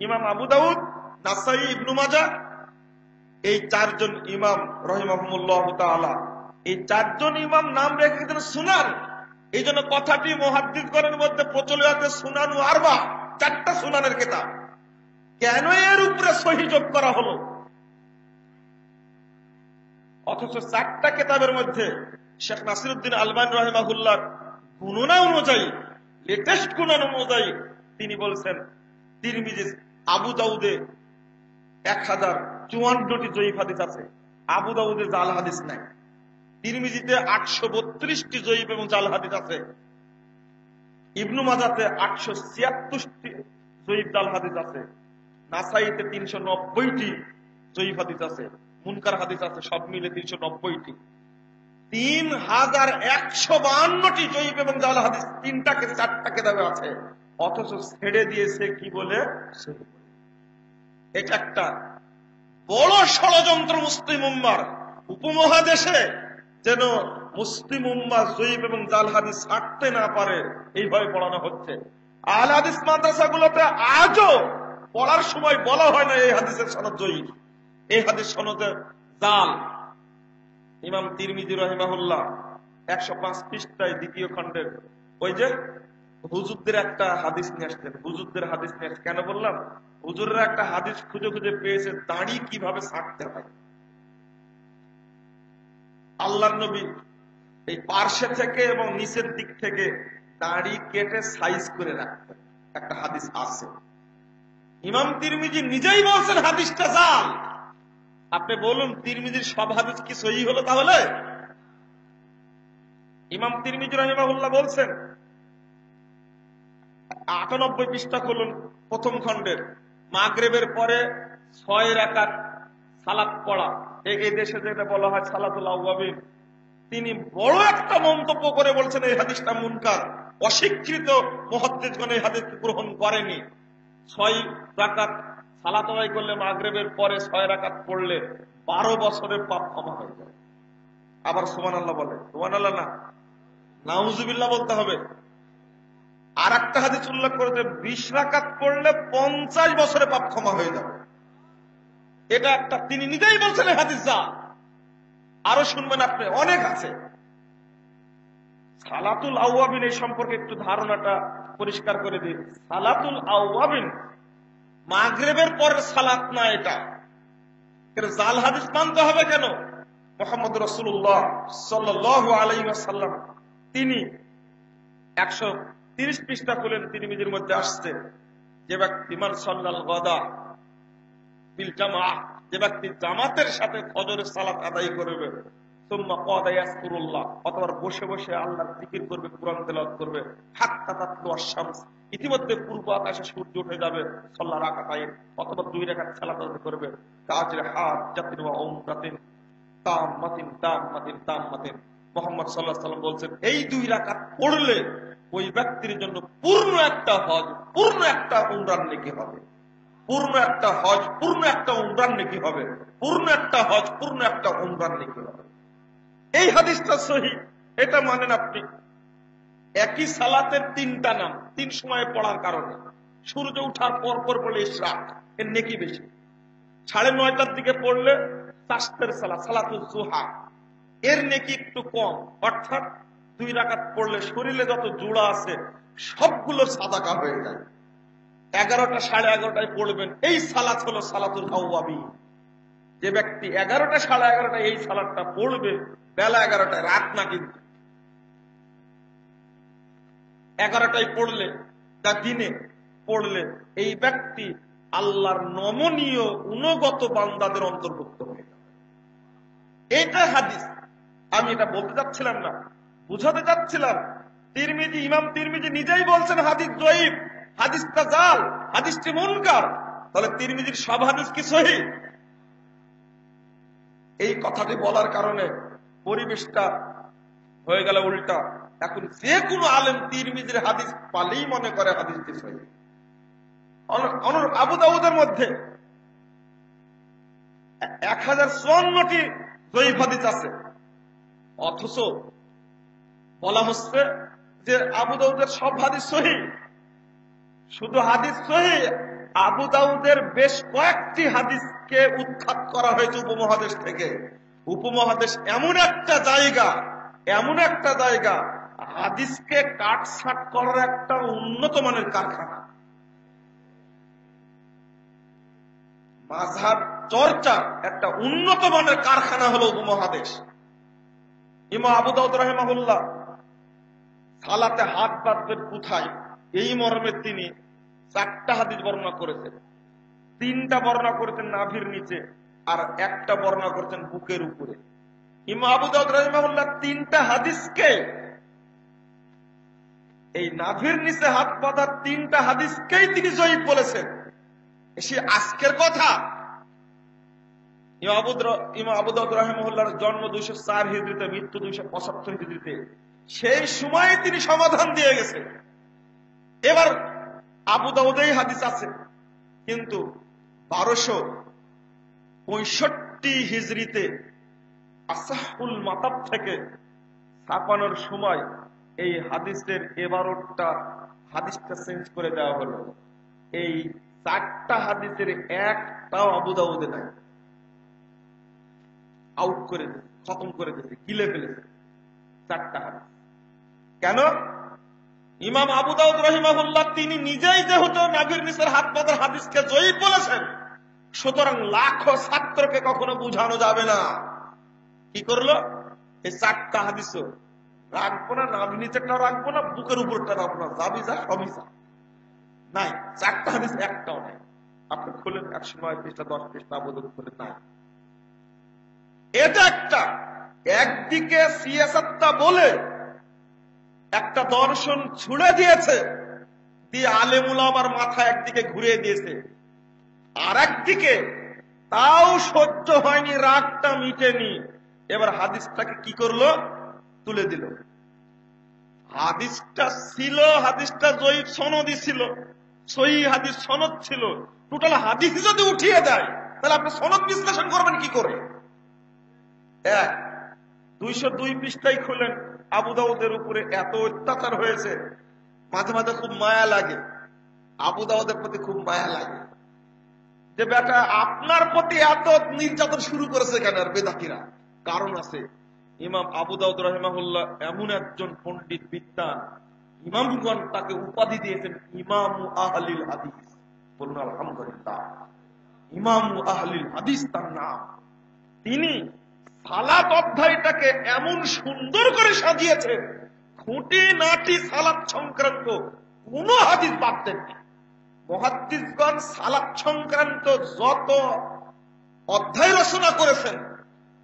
ইমাম আবু দাউদ, নাসাই, ইবনু মাজাহ, এই 4 জন ইমাম রাহিমাহুমুল্লাহ তাআলা, এই 4 জন ইমাম নাম রেখেছেন সুনান। এই জন্য কথাটি মুহাদ্দিসগণের মধ্যে প্রচলিত আছে সুনানু আরবা, 4টা সুনানের কিতাব। কেন এর উপরে সহিহ যোগ করা হলো? অথচ 4টা কিতাবের মধ্যে শেখ নাসিরউদ্দিন আলবানী রাহিমাহুল্লাহ গণনা অনুযায়ী, লেটেস্ট গণনা অনুযায়ী তিনি বলছেন তিরমিজি, আবু দাউদে 1054টি জয়ীফ হাদিস আছে, আবু দাউদে জাল হাদিস নাই। তিরমিজিতে 832টি জয়ীফ এবং জাল হাদিস আছে, ইবনু মাজাহতে 876টি জয়ীফ জাল হাদিস আছে, নাসাইতে 390টি জয়ীফ হাদিস আছে, মুনকার হাদিস আছে, সব মিলে 390টি। 3152টি জয়ীফ এবং জাল হাদিস 4টা কিতাবে আছে। অথচ ছেড়ে দিয়েছে কি বলে? এটা একটা বড় ষড়যন্ত্র মুসলিম উম্মার। উপমহাদেশে যেন মুসলিম উম্মাহ জয়ীফ এবং জাল হাদিস ছাড়তে না পারে, এইভাবে পড়ানো হচ্ছে। আহলে হাদিস মাদ্রাসাগুলোতে আজও পড়ার সময় বলা হয় না এই হাদিসের সনদ জয়ীফ, এই হাদিস সনদে জাল। ইমাম তিরমিজি রাহিমাহুল্লাহ 105 পৃষ্ঠায় 2য় খণ্ডের ওই যে হুজুরদের একটা হাদিস নিয়ে আসতেন, হুজুরদের হাদিস নিয়ে আসতেন। কেন বললাম? হুজুররা একটা হাদিস খুঁজে খুঁজে পেয়েছে দাড়ি কিভাবে ছাঁটতে হয়। আল্লাহর নবী এই পার্শ্বে থেকে এবং নিচের দিক থেকে দাড়ি কেটে সাইজ করে রাখতেন, একটা হাদিস আছে। ইমাম তিরমিজি নিজেই বলছেন হাদিসটা জাল। আপনি বলুন তিরমিজির সব হাদিস কি সহিহ হলো? তাহলে ইমাম তিরমিজি রাহিমাহুল্লাহ বলছেন 98 পৃষ্ঠা খুলুন, প্রথম খণ্ডের, মাগরিবের পরে 6 রাকাত সালাত পড়া, এই দেশে যেটা বলা হয় সালাতুল আওয়াবিন। তিনি বড় একটা মন্তব্য করে বলছেন এই হাদিসটা মুনকার, অস্বীকৃত। মুহাদ্দিসগণ এই হাদিস গ্রহণ করেনি। 6 রাকাত সালাত আদায় করলে, মাগরিবের পরে 6 রাকাত পড়লে 12 বছরের পাপ ক্ষমা হয়ে যায়। আবার সুবহানাল্লাহ বলে, সুবহানাল্লাহ না, নাউজুবিল্লাহ বলতে হবে। আর একটা হাদিস উল্লেখ করেছে 20 রাকাত পড়লে 50 বছরে পাপ ক্ষমা হয়ে যাবে। এটা একটা, তিনি নিজেই বলছেন এই হাদিস যা। আরো শুনবেন আপনি, অনেক আছে। সালাতুল আওয়াবিন এই সম্পর্কে একটু ধারণাটা পরিষ্কার করে দিই। সালাতুল আওয়াবিন মাগরিবের পরের সালাত না। এটা জাল হাদিস মানতে হবে কেন? মুহাম্মদ রাসূলুল্লাহ সাল্লাল্লাহু আলাইহি ওয়াসাল্লাম তিনি 130 পৃষ্ঠা খুলেন, তিরমিজির মধ্যে আসছে, যে ব্যক্তি মান সাল্লাল গাদা বিল জামাআহ, যে ব্যক্তি জামাতের সাথে ফজরের সালাত আদায় করবে, সুম্মা ক্বাদা ইয়াজকুরুল্লাহ, অথবা বসে বসে আল্লাহর জিকির করবে, কুরআন তেলাওয়াত করবে, হাত্তা তাতলু আশ-শামস, ইতিমধ্যে পূর্ব আকাশে সূর্য উঠে যাবে, সাল্লা রাকাতাইন, অথবা 2 রাকাত সালাত আদায় করবে, তাজরে হাজ্জাতিন ওয়া উমরাতিন তাম্মাতিন তাম্মাতিন তাম্মাতিন। মুহাম্মদ সাল্লাল্লাহু আলাইহি ওয়াসাল্লাম বলেন এই 2 রাকাত পড়লে ওই ব্যক্তির জন্য পূর্ণ একটা হজ, পূর্ণ একটা উমরার নেকি হবে। পূর্ণ একটা হজ, পূর্ণ একটা উমরার নেকি হবে। পূর্ণ একটা হজ, পূর্ণ একটা উমরার নেকি হবে। এই হাদিসটা সহিহ, এটা মানেন আপনি। একই সালাতের 3টা নাম 3 সময়ে পড়ার কারণে, সূর্য ওঠার পর পর পড়লে ইশরাক, এর নেকি বেশি। 9:30টার দিকে পড়লে তাসতের সালাত, সালাতুল জুহা, এর নেকি একটু কম। অর্থাৎ 2 রাকাত পড়লে শরীরে যত জোড়া আছে সবগুলো সাদাকা হয়ে যায়। 11টা 11:30টায় পড়বেন, এই সালাত হলো সালাতুল আওয়াবি। যে ব্যক্তি 11টা 11:30টায় এই সালাতটা পড়বে, বেলা 11টায়, রাত না কিন্তু, 11টায় পড়লে, তা দিনে পড়লে, এই ব্যক্তি আল্লাহর নমনীয় গুণগত বান্দাদের অন্তর্ভুক্ত হয়ে যাবে। এটা হাদিস। আমি এটা বলতে যাচ্ছিলাম না, বুঝাতে যাচ্ছিলাম। তিরমিজি, ইমাম তিরমিজি নিজেই বলছেন হাদিস জয়ীফ, হাদিসটা জাল, হাদিসটি মুনকার। তাহলে তিরমিজির সব হাদিস কি সহিহ? এই কথাটি বলার কারণে পরিবেশটা হয়ে গেল উল্টা। এখন যে কোনো আলেম তিরমিজির হাদিস পালেই মনে করে হাদিসটি সহিহ। আবু দাউদের মধ্যে 1054টি জয়ীফ হাদিস আছে, অথচ বলা হচ্ছে যে আবু দাউদের সব হাদিস সহিহ। শুধু হাদিস সহিহ, আবু দাউদের বেশ কয়েকটি হাদিসকে উৎখাত করা হয়েছে উপমহাদেশ থেকে। উপমহাদেশ এমন একটা জায়গা, এমন একটা জায়গা, হাদিসকে কাটছাট করার একটা উন্নত মানের কারখানা। মাযহাব চর্চার একটা উন্নত মানের কারখানা হলো উপমহাদেশ। ইমাম আবু দাউদ রাহিমাহুল্লাহ সালাতে হাত বাঁধবেন কোথায়, এই মর্মে তিনি 4টা হাদিস বর্ণনা করেছেন। 3টা বর্ণনা করেছেন নাভির নিচে, আর একটা বর্ণনা করেছেন বুকের উপরে। ইমাম আবু দাউদ রাহিমাহুল্লাহ 3টা হাদিসকে, এই নাভির নিচে হাত বাঁধার 3টা হাদিসকেই তিনি জয়ীফ বলেছেন। সে আজকের কথা। ইমাম আবু দাউদ রাহিমাহুল্লাহর জন্ম 204 হিজরিতে, মৃত্যু 275 হিজরিতে। সেই সময়ে তিনি সমাধান দিয়ে গেছে। এবার আবু দাউদেই হাদিস আছে, কিন্তু 1265 হিজরিতে আসাহুল মাতাব থেকে ছাপানোর সময় এই হাদিসের এবারটা হাদিসটা চেঞ্জ করে দেওয়া হলো। এই 4টা হাদিসের একটাও আবু দাউদে নাই, আউট করে দিয়েছে, খতম করে দিয়েছে, গিলে ফেলেছে 4টা হাদিস। কেন? ইমাম আবু দাউদ রাহিমাহুল্লাহ তিনি নিজেই যেহেতু নাভির নিচের হাত বাঁধার হাদিসকে জয়ীফ বলেছেন, সুতরাং লাখো ছাত্রকে কখনো বুঝানো যাবে না। কি করলো? এই 4টা হাদিসও রাখবো না, নাভির নিচেরটাও রাখবো না, বুকের উপরটা রাখবো না, যাবি যা সবই যা নাই। 4টা হাদিস একটাও নাই। আপনি খুলেন 109 পৃষ্ঠা 10 পৃষ্ঠা আবু দাউদ খুলেন না। এটা একটা একদিকে সিয়াসাতটা বলে একটা দর্শন ছুড়ে দিয়েছে, দিয়ে আলেম উলামার মাথা একদিকে ঘুরিয়ে দিয়েছে, আর একদিকে তাও সহ্য হয়নি, রাগটা মিটেনি, এবার হাদিসটাকে কি করলো, তুলে দিল। হাদিসটা ছিল, হাদিসটা জয়ীফ সনদই ছিল, সহিহ হাদিস সনদ ছিল, টোটাল হাদিস যদি উঠিয়ে দেয় তাহলে আপনি সনদ বিশ্লেষণ করবেন কি করে? 202 পৃষ্ঠায় খুলেন, আবু দাউদের উপরে এত অত্যাচার হয়েছে, মাঝে মাঝে খুব মায়া লাগে, আবু দাউদের প্রতি খুব মায়া লাগে, যে বেটা আপনার প্রতি এত নির্যাতন শুরু করেছে কেন আর বেদাতিরা? কারণ আছে। ইমাম আবু দাউদ রাহিমাহুল্লাহ এমন একজন পণ্ডিত বিদ্বান, ইমামগণ তাকে উপাধি দিয়েছেন ইমামু আহলিল হাদিস। বলুন আলহামদুলিল্লাহ। ইমামু আহলিল হাদিস তার নাম। তিনি সালাত অধ্যায়টাকে এমন সুন্দর করে সাজিয়েছেন, খুঁটি নাটি সালাত সংক্রান্ত কোন হাদিস বাদ দেননি। মুহাদ্দিসগণ সালাত সংক্রান্ত যত অধ্যায় রচনা করেছেন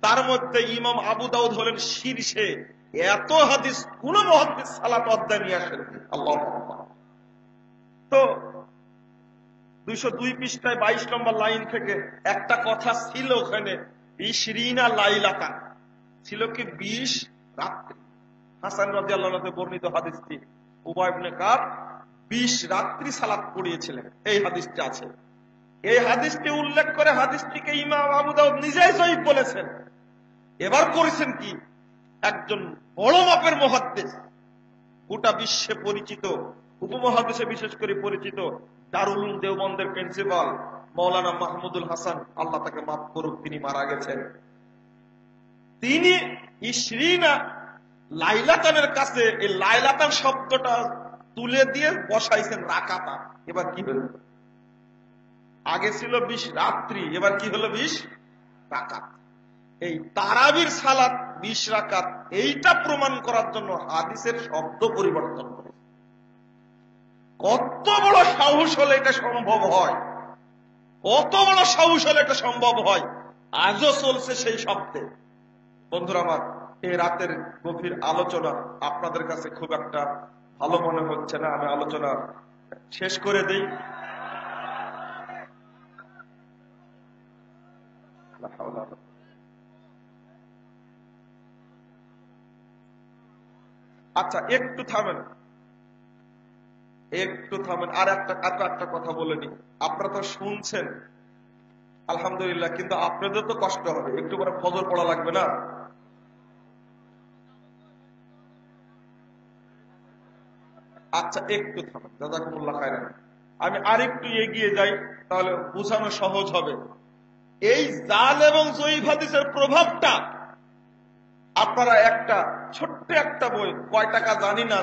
তার মধ্যে ইমাম আবু দাউদ হলেন শীর্ষে। এত হাদিস কোন মুহাদ্দিস সালাত অধ্যায় নিয়ে আসেন। আল্লাহু আকবার। তো 202 পৃষ্ঠায় 22 নম্বর লাইন থেকে একটা কথা ছিল, ওখানে 20 লাইলাতান ছিল কি 20 রাত্রি। হাসান রাদিয়াল্লাহু আনহু বর্ণিত হাদিসটি, উবাই ইবনে কাব 20 রাত্রি সালাত পড়িয়েছিলেন, এই হাদিসটি আছে। এই হাদিসটি উল্লেখ করে হাদিসটিকে ইমাম আবু দাউদ নিজেই সহিহ বলেছেন। এবার করেছেন কি, একজন বড় মাপের মুহাদ্দিস, গোটা বিশ্বে পরিচিত, উপমহাদেশে বিশেষ করে পরিচিত, দারুল উলুম দেওবন্দের প্রিন্সিপাল মাওলানা মাহমুদুল হাসান, আল্লাহ তাকে মাফ করুক, তিনি মারা গেছেন। তিনি 20 লাইলাতানের কাছে এই লাইলাতান শব্দটা তুলে দিয়ে বসাইছেন রাকাতা। এবার কি হলো, আগে ছিল 20 রাত্রি, এবার কি হলো 20 রাকাত। এই তারাবির সালাত 20 রাকাত, এইটা প্রমাণ করার জন্য হাদিসের শব্দ পরিবর্তন করে। কত বড় সাহস হলে এটা সম্ভব হয়, কত বড় সাহস হলে এটা সম্ভব হয়, আজও চলছে সেই শব্দে। বন্ধুরা আমার, এই রাতের গভীর আলোচনা আপনাদের কাছে খুব একটা ভালো মনে হচ্ছে না, আমি আলোচনা শেষ করে দেই। আচ্ছা একটু থামেন, একটু থামেন, আর একটা কথা বলে নি। আপনারা তো শুনছেন আলহামদুলিল্লাহ, কিন্তু আপনাদের তো কষ্ট হবে, একটু পরে ফজর পড়া লাগবে না? আচ্ছা একটু থামেন, জাযাকুমুল্লাহ খায়রান। আমি আরেকটু এগিয়ে যাই, তাহলে বোঝানো সহজ হবে। এই জাল এবং জয়ীফ হাদিসের প্রভাবটা আপনারা একটা ছোট্ট একটা বই, কয় টাকা জানি না,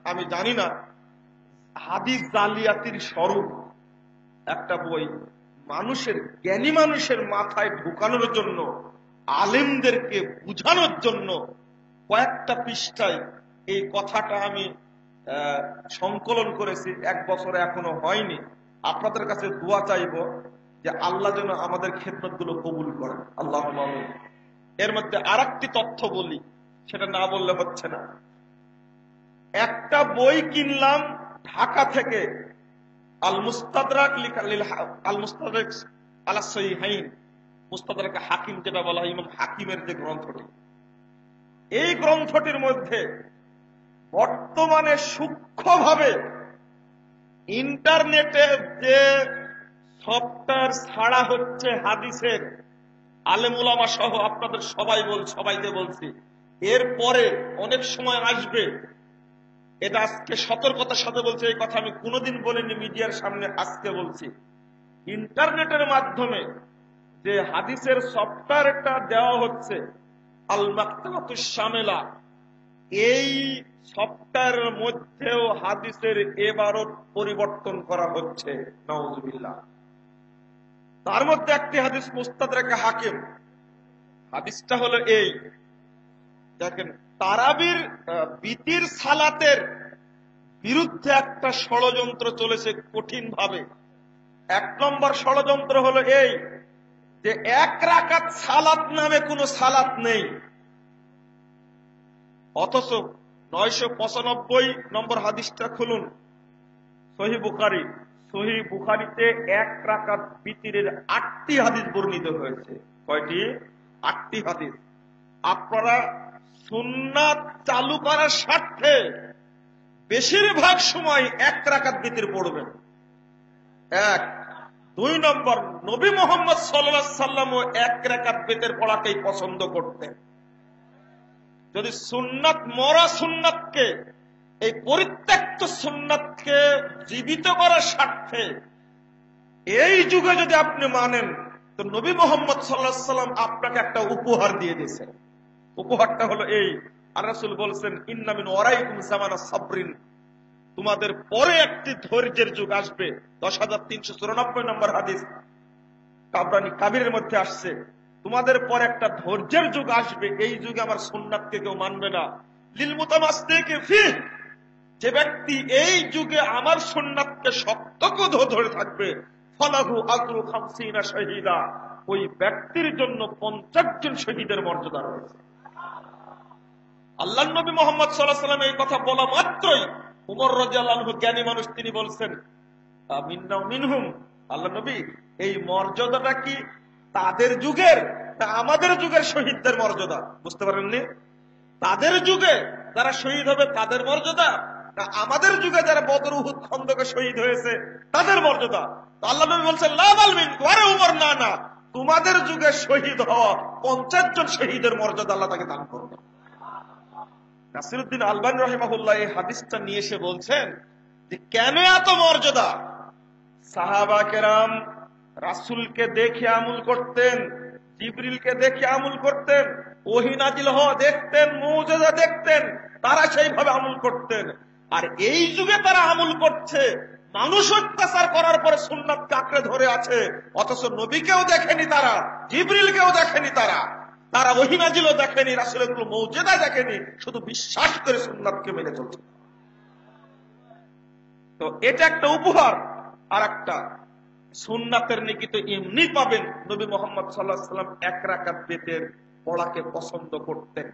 আমি জানি না, হাদিস জালিয়াতির স্বরূপ একটা বই, মানুষের জ্ঞানী মানুষের মাথায় ঢুকানোর জন্য, আলেমদেরকে বুঝানোর জন্য কয়েকটা পৃষ্ঠায় এই কথাটা আমি সংকলন করেছি। 1 বছরে এখনো হয়নি। আপনাদের কাছে দোয়া চাইব যে আল্লাহ যেন আমাদের খেদমতগুলো কবুল করেন, আল্লাহুম্মা আমিন। এর মধ্যে আরেকটি তথ্য বলি, সেটা না বললে হচ্ছে না। একটা বই কিনলাম ঢাকা থেকে, আল মুস্তাদরাক আল মুস্তাদরাক আলা সহিহাইন, মুস্তাদরাক হাকিম যেটা বলা হয়, ইমাম হাকিমের যে গ্রন্থটি, এই গ্রন্থটির মধ্যে বর্তমানে সূক্ষ্মভাবে ইন্টারনেটে যে সফটওয়্যার ছাড়া হচ্ছে হাদিসের, আলেম উলামা সহ আপনাদের সবাইকে বলছি, এরপরে অনেক সময় আসবে, এটা আজকে সতর্কতার সাথে বলছি, এই কথা আমি কোনোদিন বলিনি মিডিয়ার সামনে, আজকে বলছি। ইন্টারনেটের মাধ্যমে যে হাদিসের সফটওয়্যারটা দেওয়া হচ্ছে, আল মাকতাবাতুশ শামিলা, এই সফটওয়্যারের মধ্যেও হাদিসের ইবারত পরিবর্তন করা হচ্ছে, নাউজুবিল্লাহ। তার মধ্যে একটি হাদিস মুস্তাদরাক হাকিম, হাদিসটা হলো এই, দেখেন, তারাবির বিতির সালাতের বিরুদ্ধে একটা ষড়যন্ত্র চলেছে কঠিন ভাবে। এক নম্বর ষড়যন্ত্র হলো এই যে এক রাকাত সালাত নামে কোনো সালাত নেই, অথচ 995 নম্বর হাদিসটা খুলুন, সহিহ বুখারী। সহিহ বুখারীতে এক রাকাত বিতিরের 8টি হাদিস বর্ণিত হয়েছে। কয়টি? 8টি হাদিস। আপনারা সুন্নাত চালু করার স্বার্থে বেশিরভাগ সময় এক রাকাত বিতির পড়বেন। এক। 2 নম্বর, নবী মুহাম্মদ সাল্লাল্লাহু আলাইহি সাল্লামও এক রাকাত বিতির পড়াকেই পছন্দ করতেন। যদি সুন্নাত মরা সুন্নাতকে, এই পরিত্যক্ত সুন্নাতকে জীবিত করার স্বার্থে এই যুগে যদি আপনি মানেন, তো নবী মুহাম্মদ সাল্লাল্লাহু আলাইহি সাল্লাম আপনাকে একটা উপহার দিয়ে দিয়েছেন। উপহারটা হলো এই, আর রাসূল বলছেন, ইন্না মিন ওয়ারাইকুম জামানা সাবরিন, তোমাদের পরে একটি ধৈর্যের যুগ আসবে। 10394 নম্বর হাদিস তাবরানী কাবিরের মধ্যে আসছে, তোমাদের পর একটা ধৈর্যের যুগ আসবে, এই যুগে আমার সুন্নাতকে কেউ মানবে না। লিল মুতামাসসিকি ফিহ, যে ব্যক্তি এই যুগে আমার সুন্নাতকে শক্ত করে ধরে থাকবে, ফালাহু আজরু 50 শাহীদা, ওই ব্যক্তির জন্য 50 জন শহীদের মর্যাদা রয়েছে। আল্লাহর নবী মুহাম্মদ সাল্লাল্লাহু আলাইহি ওয়াসাল্লাম এই কথা বলা মাত্রই উমর রাদিয়াল্লাহু আনহু, জ্ঞানী মানুষ, তিনি বলছেন, মিন্না মিনহুম, আল্লাহ নবী এই মর্যাদাটা কি তাদের যুগের না আমাদের যুগের শহীদদের মর্যাদা? বুঝতে পারেননি? তাদের যুগে যারা শহীদ হবে তাদের মর্যাদা, না আমাদের যুগে যারা বদর উহুদ খন্দকে শহীদ হয়েছে তাদের মর্যাদা? তো আল্লাহ নবী বলছেন, লা বাল মিনকুম, আরে উমর না না, তোমাদের যুগে শহীদ হওয়া 50 জন শহীদের মর্যাদা আল্লাহ তাকে দান করবে। নাসিরউদ্দিন আলবানী রাহিমাহুল্লাহ এই হাদিসটা নিয়ে এসে বলছেন যে কেন এত মর্যাদা? সাহাবা কেরাম রাসূলকে দেখে আমল করতেন, জিবরিলকে দেখে আমল করতেন, ওহী নাজিল হওয়া দেখতেন, মুজিজা দেখতেন, তারা সেইভাবে আমল করতেন। আর এই যুগে তারা আমল করছে, মানুষ অত্যাচার করার পরে সুন্নাতকে আঁকড়ে ধরে আছে, অথচ নবীকেও দেখেনি তারা, জিবরিলকেও দেখেনি তারা, তারা ওহী নাজিলও দেখেনি, রাসূলের কোনো মুজিজা দেখেনি, শুধু বিশ্বাস করে সুন্নাতকে মেনে চলছে। তো এটা একটা উপহার। আর একটা, সুন্নাতের নেকি তো এমনি পাবেন। নবী মুহাম্মদ সাল্লাল্লাহু আলাইহি ওয়াসাল্লাম এক রাকাত বেতের পড়াকে পছন্দ করতেন।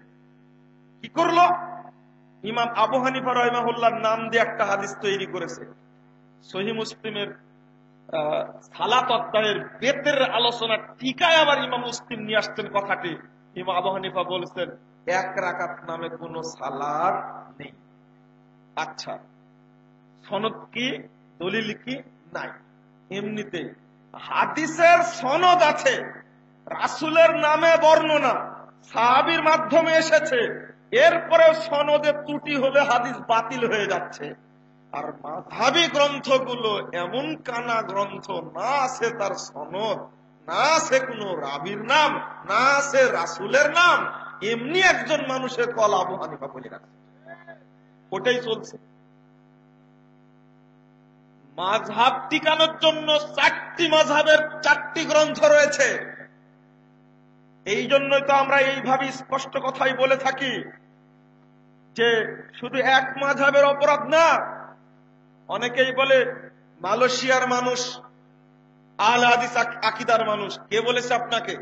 কি করলো? ইমাম আবু হানিফা রাহিমাহুল্লাহর নাম দিয়ে একটা হাদিস তৈরি করেছে। সহিহ মুসলিমের সালাত অধ্যায়ের বেতের আলোচনা টিকায় আবার ইমাম মুসলিম নিয়ে আসতেন কথাটি। ইমাম আবু হানিফা বলেছেন, এক রাকাত নামে কোনো সালাত নেই। আচ্ছা, সনদ কি, দলিল কি? নাই। এমনিতে হাদিসের সনদ আছে, রাসূলের নামে বর্ণনা সাহাবীর মাধ্যমে এসেছে, এরপরে সনদে ত্রুটি হলে হাদিস বাতিল হয়ে যাচ্ছে। আর মাযহাবী গ্রন্থগুলো এমন কানা গ্রন্থ, না আছে তার সনদ, না আছে কোনো রাবীর নাম, না আছে রাসূলের নাম, এমনি একজন মানুষের কল আবু হানিফা বলে রাখছে, ওটাই চলছে। মাযহাব টিকানোর জন্য 4টি মাযহাবের 4টি গ্রন্থ রয়েছে। এই জন্যই তো আমরা এইভাবে স্পষ্ট কথাই বলে থাকি যে শুধু এক মাযহাবের অপরাধ না। অনেকেই বলে মালয়েশিয়ার মানুষ আহলে হাদিস আকীদার মানুষ। কে বলেছে আপনাকে?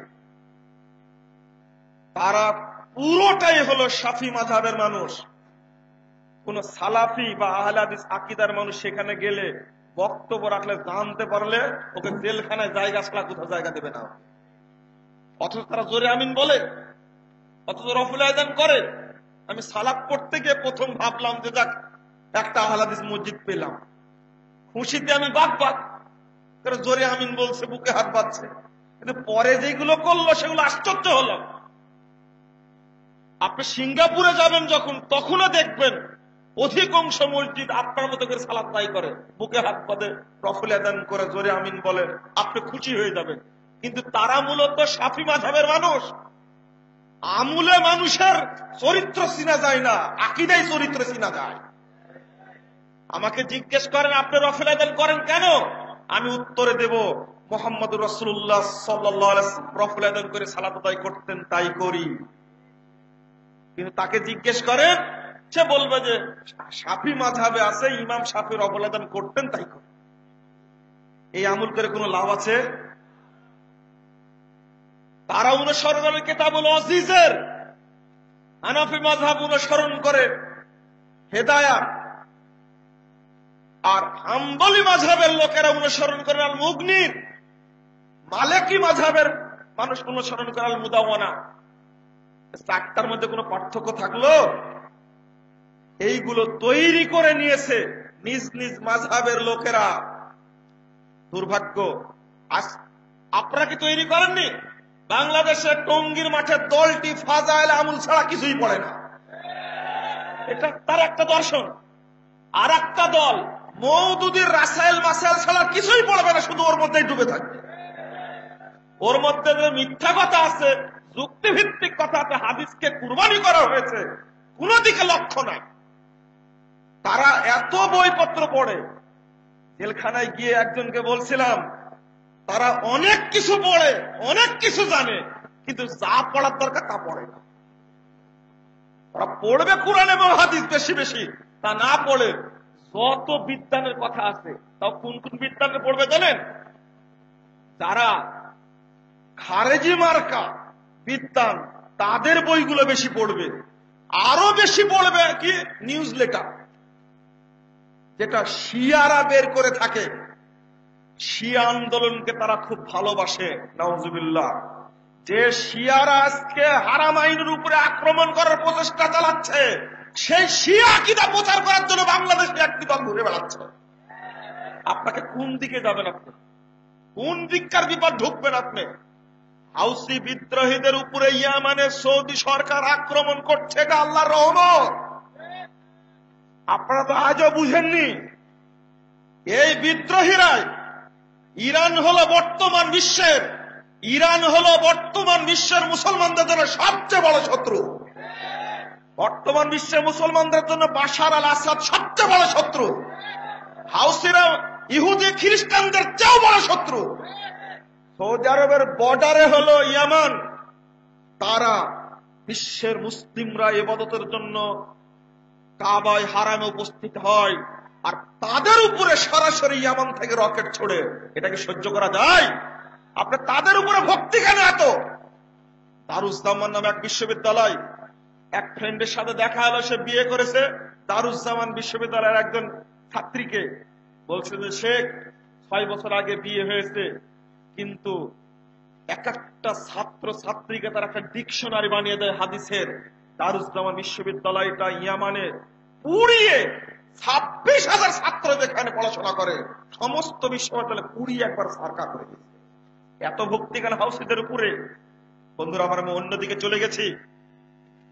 তারা পুরোটাই হলো শাফি মাযহাবের মানুষ। কোন সালাফি বা আহলে হাদিস আকীদার মানুষ সেখানে গেলে, বক্তব্য রাখলে, জানতে পারলে ওকে জেলখানায় জায়গা ছাড়া কোথাও জায়গা দেবে না। অথচ তারা জোরে আমিন বলে, অথচ রফুল আযান করে। আমি সালাত পড়তে গিয়ে প্রথম ভাবলাম যে যাক, একটা আহলে হাদিস মসজিদ পেলাম, খুশিতে আমি বাক বাক করে জোরে আমিন বলছে, বুকে হাত বাঁধছে। কিন্তু পরে যেগুলো করলো সেগুলো আশ্চর্য হলো। আপনি সিঙ্গাপুরে যাবেন যখন, তখনও দেখবেন অধিকাংশ মসজিদ আপনার মতো করে সালাত আদায় করে, বুকে হাত বাঁধে, রফুল আযান করে, জোরে আমিন বলে, আপনি খুশি হয়ে যাবেন। কিন্তু তারা মূলত শাফি মাযহাবের মানুষ। আমুলে মানুষের চরিত্র চিনা যায় না, আকীদায় চরিত্র চিনা যায়। আমাকে জিজ্ঞেস করেন আপনি রফুল আযান করেন কেন, আমি উত্তরে দেব মুহাম্মদুর রাসূলুল্লাহ সাল্লাল্লাহু আলাইহি ওয়াসাল্লাম রফুল আযান করে সালাত আদায় করতেন, তাই করি। কিন্তু তাকে জিজ্ঞেস করেন, সে বলবে যে শাফি মাযহাবে আছে, ইমাম শাফি রফুল আযান করতেন, তাই করি। এই আমল করে কোনো লাভ আছে? তারা অনুসরণ করে কিতাবুল আজিজের হানাফি মাযহাব অনুসরণ করে হেদায়াত, আর হাম্বলি মাযহাবের লোকেরা অনুসরণ করে আল মুগনির, মালিকি মাযহাবের মানুষ অনুসরণ করে আল মুদাওয়ানা। চারটার মধ্যে কোনো পার্থক্য থাকলো? এইগুলো তৈরি করে নিয়েছে নিজ নিজ মাযহাবের লোকেরা। দুর্ভাগ্য, আপনারা কি তৈরি করেননি? বাংলাদেশে টঙ্গীর মাঠে দলটি ফাজাইল আমল ছাড়া কিছুই পড়ে না, এটা তার একটা দর্শন। আর একটা দল মওদুদির রাসায়েল মাসাইল ছাড়া কিছুই পড়বে না, শুধু ওর মধ্যেই ডুবে থাকবে। ওর মধ্যে যে মিথ্যা কথা আছে, যুক্তিভিত্তিক কথা আছে, হাদিসকে কুরবানি করা হয়েছে, কোন দিকে লক্ষ্য নাই। তারা এত বইপত্র পড়ে, জেলখানায় গিয়ে একজনকে বলছিলাম, তারা অনেক কিছু পড়ে, অনেক কিছু জানে, কিন্তু যা পড়ার দরকার তা পড়ে না। ওরা পড়বে কোরআন এবং হাদিস বেশি বেশি, তা না পড়ে যত বিদ্যানের কথা আছে, তাও কোন কোন বিদ্যানে পড়বে জানেন? যারা খারেজি মার্কা বিদ্যান, তাদের বইগুলো বেশি পড়বে। আরো বেশি পড়বে কি নিউজ লেটার, যেটা শিয়ারা বের করে থাকে। শিয়া আন্দোলনকে তারা খুব ভালোবাসে, নাউজুবিল্লাহ। যে শিয়ারা আজকে হারাম আইনের উপরে আক্রমণ করার প্রচেষ্টা চালাচ্ছে, সেই শিয়া আকীদা প্রচার করার জন্য বাংলাদেশে একটি দল ঘুরে বেড়াচ্ছে। আপনাকে কোন দিকে যাবেন? আপনি কোন দিককার বিপদ ঢুকবেন? আপনি হাউসি বিদ্রোহীদের উপরে ইয়ামানের সৌদি সরকার আক্রমণ করছে, এটা আল্লাহর রহমত। আপনারা তো আজও বুঝেননি, এই বিদ্রোহীরাই ইরান হলো বর্তমান বিশ্বের মুসলমানদের জন্য সবচেয়ে বড় শত্রু। বর্তমান বিশ্বের মুসলমানদের জন্য বাশার আল আসাদ সবচেয়ে বড় শত্রু। হাউসিরা ইহুদি খ্রিস্টানদের চেয়েও বড় শত্রু। সৌদি আরবের বর্ডারে হলো ইয়ামান, তারা বিশ্বের মুসলিমরা ইবাদতের জন্য কাবায় হারামে উপস্থিত হয়, আর তাদের উপরে সরাসরি ইয়ামান থেকে রকেট ছোড়ে। এটাকে সহ্য করা যায়? আপনি তাদের উপরে ভক্তি কেন এত? দারুজ্জামান নামে এক বিশ্ববিদ্যালয়, এক ফ্রেন্ডের সাথে দেখা হলো, সে বিয়ে করেছে। দারুজ্জামান বিশ্ববিদ্যালয়ের একজন ছাত্রীকে বলছে যে শেখ 6 বছর আগে বিয়ে হয়েছে, কিন্তু এক একটা ছাত্র ছাত্রীকে তার একটা ডিকশনারি বানিয়ে দেয় হাদিসের। দারুজ্জামান বিশ্ববিদ্যালয়টা ইয়ামানে পুড়িয়ে 26,000 ছাত্র যেখানে পড়াশোনা করে, সমস্ত বিশ্ববিদ্যালয় পুড়িয়ে একবার সার্কা করে দিয়েছে। এত ভক্তি কেন হাউসিদের উপরে? বন্ধুরা আমার, আমি অন্যদিকে চলে গেছি।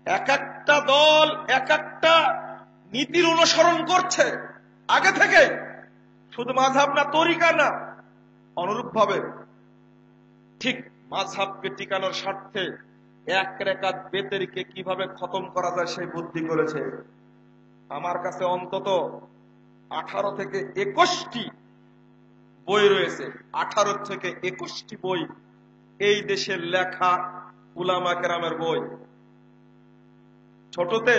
এক একটা দল এক একটা নীতির অনুসরণ করছে আগে থেকে, শুধু মাযহাব না, তরিকা না। অনুরূপ ভাবে ঠিক মাযহাবকে টিকানোর স্বার্থে এক রাকাত বেতেরকে কিভাবে খতম করা যায় সেই বুদ্ধি করেছে। আমার কাছে অন্তত 18 থেকে 21টি বই রয়েছে। 18 থেকে 21টি বই এই দেশের লেখা উলামা কেরামের বই। ছোটতে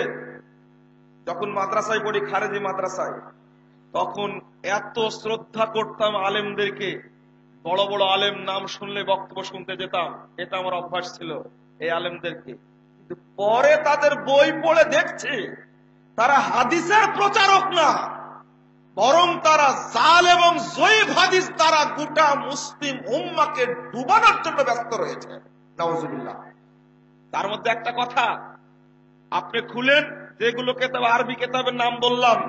যখন মাদ্রাসায় পড়ি, খারেজি মাদ্রাসায়, তখন এত শ্রদ্ধা করতাম আলেমদেরকে। বড় বড় আলেম নাম শুনলে বক্তব্য শুনতে যেতাম, এটা আমার অভ্যাস ছিল এই আলেমদেরকে। কিন্তু পরে তাদের বই পড়ে দেখছি তারা হাদিসের প্রচারক না, বরং তারা জাল এবং জয়ীফ হাদিস তারা গোটা মুসলিম উম্মাকে ডুবানোর জন্য ব্যস্ত রয়েছে। নাউজুবিল্লাহ। তার মধ্যে একটা কথা আপনি খুলেন, যেগুলো কেতাব, আরবি কেতাবের নাম বললাম,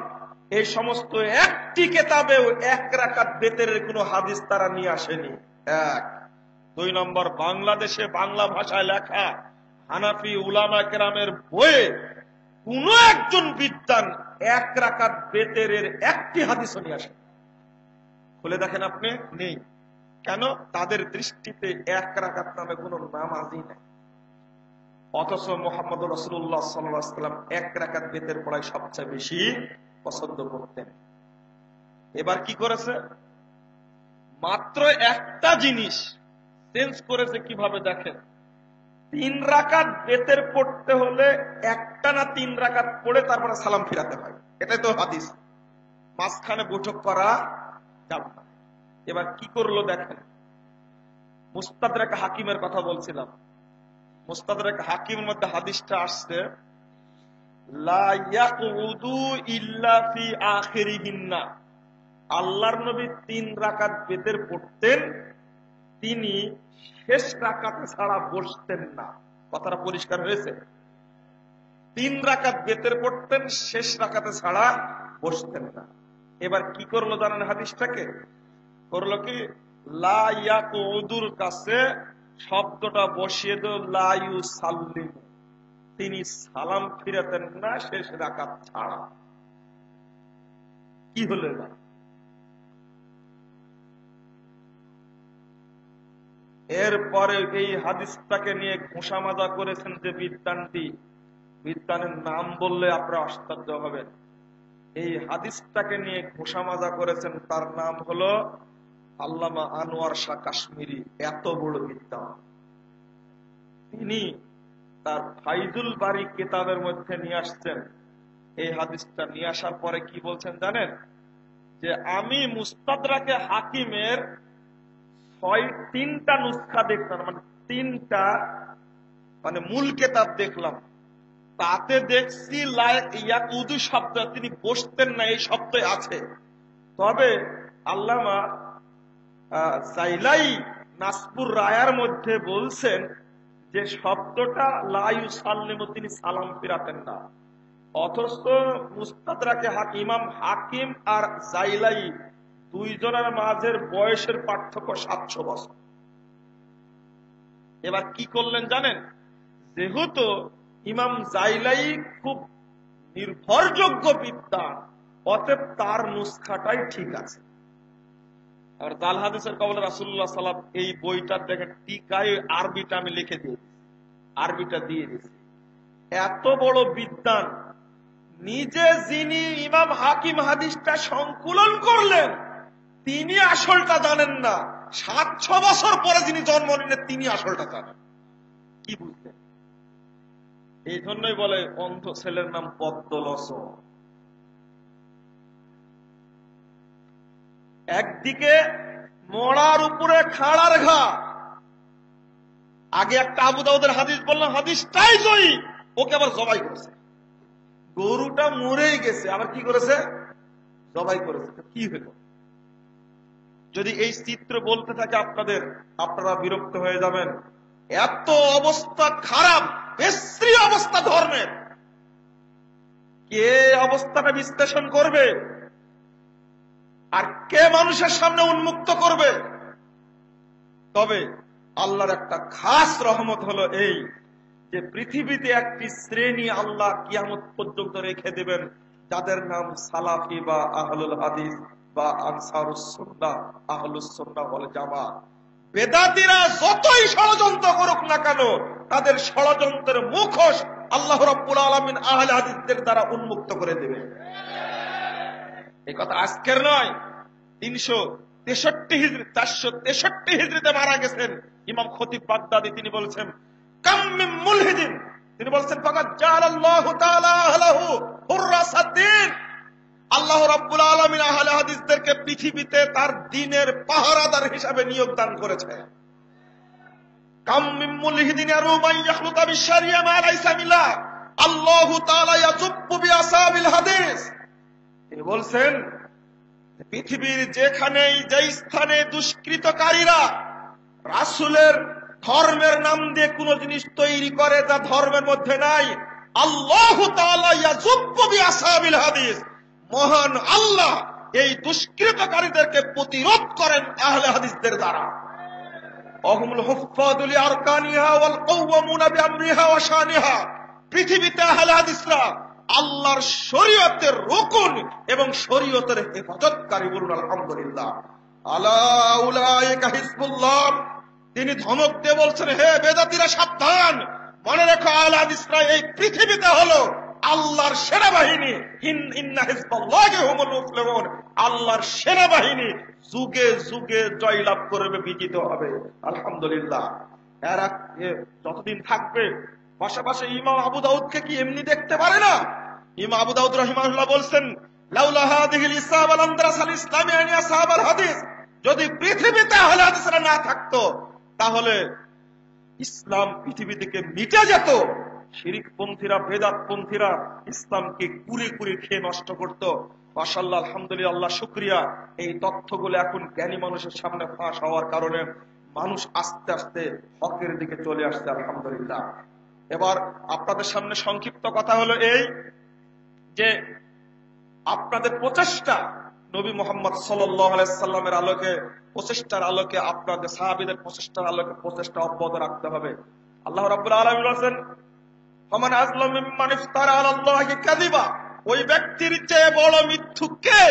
এই সমস্ত একটি কেতাবেও এক রাকাত বেতের কোনো হাদিস তারা নিয়ে আসেনি। 1 2 নম্বর, বাংলাদেশে বাংলা ভাষায় লেখা হানাফি উলামা কেরামের বইয়ে কোন একজন বিদ্বান এক রাকাত বেতের একটি হাদিসও নিয়ে আসেন। খুলে দেখেন আপনি, নেই। কেন? তাদের দৃষ্টিতে এক রাকাত নামে কোন নামাজই নেই। অথচ মুহাম্মদ রাসূলুল্লাহ সাল্লাল্লাহু আলাইহি ওয়াসাল্লাম এক রাকাত বেতের পড়াই সবচেয়ে বেশি পছন্দ করতেন। এবার কি করেছে? মাত্র একটা জিনিস চেঞ্জ করেছে। কিভাবে দেখেন, 3 রাকাত বেতের পড়তে হলে একটা না 3 রাকাত পড়ে তারপরে সালাম ফিরাতে হয়। এটাই তো হাদিস। মাঝখানে বৈঠক করা যাবে না। এবার কি করলো দেখেন, মুস্তাদরাক হাকিমের কথা বলছিলাম, মুস্তাদরাক হাকিমের মধ্যে হাদিসটা আসছে, লা ইয়াকুদু ইল্লা ফি আখিরিহিন্না, আল্লাহর নবী 3 রাকাত বেতের পড়তেন, তিনি শেষ রাকাতে ছাড়া বসতেন না। কথাটা পরিষ্কার হয়েছে? 3 রাকাত বেতের পড়তেন, শেষ রাকাতে ছাড়া বসতেন না। এবার কি করলো জানেন হাদিসটাকে? করলো কি, লা ইয়াকুদুর কাছে শব্দটা বসিয়ে দিল লা ইউসাল্লিমু, তিনি সালাম ফিরাতেন না শেষ রাকাত ছাড়া। কি হলো এবার? এরপরে এই হাদিসটাকে নিয়ে ঘোষা মাজা করেছেন যে বিদ্বানটি, বিদ্বানের নাম বললে আপনারা আশ্চর্য হবেন, এই হাদিসটাকে নিয়ে ঘোষা মাজা করেছেন, তার নাম হলো আল্লামা আনোয়ার শাহ কাশ্মীরি। এত বড় বিদ্বান তিনি, তার ফাইজুল বারী কিতাবের মধ্যে নিয়ে আসছেন। এই হাদিসটা নিয়ে আসার পরে কি বলছেন জানেন? যে আমি মুস্তাদরাকে হাকিমের 3টা নুসখা দেখলাম, মানে 3টা মানে মূল কিতাব দেখলাম, তাতে দেখছি ইয়াকুদু শব্দ, তিনি বসতেন না এই শব্দ আছে। তবে আল্লামা জাইলাই নাসপুর রায়ার মধ্যে বলছেন যে শব্দটা লা ইউসাল্লিমু, তিনি সালাম ফিরাতেন না। অথচ মুস্তাদরাকে ইমাম হাকিম আর জাইলাই দুইজনের মাঝের বয়সের পার্থক্য 700 বছর। এবার কি করলেন জানেন? যেহেতু ইমাম জাইলাই খুব নির্ভরযোগ্য বিদ্বান, অতএব তার নুসখাটাই ঠিক আছে। আর জাল হাদিসের কবলে রাসূলুল্লাহ সাল্লাল্লাহু আলাইহি ওয়াসাল্লাম, এই বইটার দেখেন টিকায় আরবিটা আমি লিখে দিয়েছি, আরবিটা দিয়ে দিয়েছি। এত বড় বিদ্বান, নিজে যিনি ইমাম হাকিম হাদিসটা সংকলন করলেন, তিনি আসলটা জানেন না। 700 বছর পরে যিনি জন্ম নিলেন, তিনি আসলটা জানেন। কি বুঝলেন? এই জন্যই বলে অন্ধ ছেলের নাম পদ্মলোচন। একদিকে মরার উপরে খাড়ার ঘা। আগে একটা আবু দাউদের হাদিস বললাম, হাদিসটাই জয়ী, ওকে আবার জবাই করেছে। গরুটা মরেই গেছে, আবার কি করেছে? জবাই করেছে। কি হলো? যদি এই চিত্র বলতে থাকে আপনাদের, আপনারা বিরক্ত হয়ে যাবেন। এত অবস্থা খারাপ, বিশ্রী অবস্থা ধর্মের, কে অবস্থাটা বিশ্লেষণ করবে আর কে মানুষের সামনে উন্মুক্ত করবে? তবে আল্লাহর একটা খাস রহমত হলো এই যে পৃথিবীতে একটি শ্রেণী আল্লাহ কিয়ামত পর্যন্ত রেখে দেবেন, যাদের নাম সালাফি বা আহলুল হাদিস বা আনসারুস সুন্নাহ, আহলুস সুন্নাহ ওয়াল জামাত। বেদাতীরা যতই ষড়যন্ত্র করুক না কেন, তাদের ষড়যন্ত্রের মুখোশ আল্লাহ রাব্বুল আলামিন আহলে হাদিসদের দ্বারা উন্মুক্ত করে দেবে। এই কথা আজকের নয়, 363 হিজরি 463 হিজরিতে মারা গেছেন ইমাম খতিব বাগদাদি। তিনি বলছেন কাম মিন মুলহিদিন, তিনি বলছেন ফাকাদ জাআলাল্লাহু তাআলা আহলাহু হুররাসাদ্দিন, আল্লাহ রাব্বুল আলামিন আহলে হাদিসদেরকে পৃথিবীতে তার দ্বীনের পাহারাদার হিসাবে নিয়োগ দান করেছে। কাম মিন মুলহিদিন ইয়ারুমান ইয়াখলুতা বিশরিয়া মা লাইসা মিনহা, আল্লাহু তাআলা ইয়াজুব্বু বিআসাবিল হাদিস। তিনি বলছেন পৃথিবীর যেখানেই যে স্থানে দুষ্কৃতকারীরা রাসূলের ধর্মের নাম দিয়ে কোন জিনিস তৈরি করে যা ধর্মের মধ্যে নাই, আল্লাহু তাআলা ইয়াজুব্বু বিআসাবিল হাদিস, মহান আল্লাহ এই দুষ্কৃতকারীদেরকে প্রতিরোধ করেন আহলে হাদিসদের দ্বারা। অহুমুল হুফাযু লিআরকানিহা ওয়াল কাওয়ামুনা বিআমরিহা ওয়া শানিহা, পৃথিবীতে আহলে হাদিসরা আল্লাহর শরীয়তের রুকুন এবং শরীয়তের হেফাজতকারী। বলুন আলহামদুলিল্লাহ। আলা উলাইকা হিজবুল্লাহ, তিনি ধমক দিয়ে বলছেন, হে বেদাতীরা সাবধান, মনে রেখো আহলে হাদিসরা এই পৃথিবীতে হলো আল্লাহর সেনাবাহিনী। ইন্না হিজবাল্লাহি হুমুল মুফলিহুন, আল্লাহর সেনাবাহিনী যুগে যুগে জয়লাভ করবে, বিজিত হবে। আলহামদুলিল্লাহ। এরা যতদিন থাকবে, পাশাপাশি ইমাম আবু দাউদকে কি এমনি দেখতে পারে না? ইমাম আবু দাউদ রাহিমাহুল্লাহ বলছেন লাউলা হাদিহিল ইসাব আল আমদারাস আল ইসলামিয়া ইয়া সাহাবাল হাদিস, যদি পৃথিবীতে আহলে হাদিসরা না থাকতো তাহলে ইসলাম পৃথিবী থেকে মিটে যেত। শিরিকপন্থীরা, বেদাতপন্থীরা ইসলামকে কুড়ি কুড়ি খেয়ে নষ্ট করত। মাশাআল্লাহ, আলহামদুলিল্লাহ, আল্লাহ শুকরিয়া, এই তথ্যগুলো এখন জ্ঞানী মানুষের সামনে ফাঁস হওয়ার কারণে মানুষ আস্তে আস্তে হকের দিকে চলে আসছে, আলহামদুলিল্লাহ। এবার আপনাদের সামনে সংক্ষিপ্ত কথা হলো এই যে আপনাদের প্রচেষ্টা নবী মুহাম্মদ সাল্লাল্লাহু আলাইহি সাল্লামের আলোকে, প্রচেষ্টার আলোকে, আপনাদের সাহাবীদের প্রচেষ্টার আলোকে প্রচেষ্টা অব্যাহত রাখতে হবে। আল্লাহ রাব্বুল আলামিন বলেন, ফামান আযলামু মিম্মান ইফতারা আলাল্লাহি কাযিবা, ওই ব্যক্তির চেয়ে বড় মিথ্যুক কে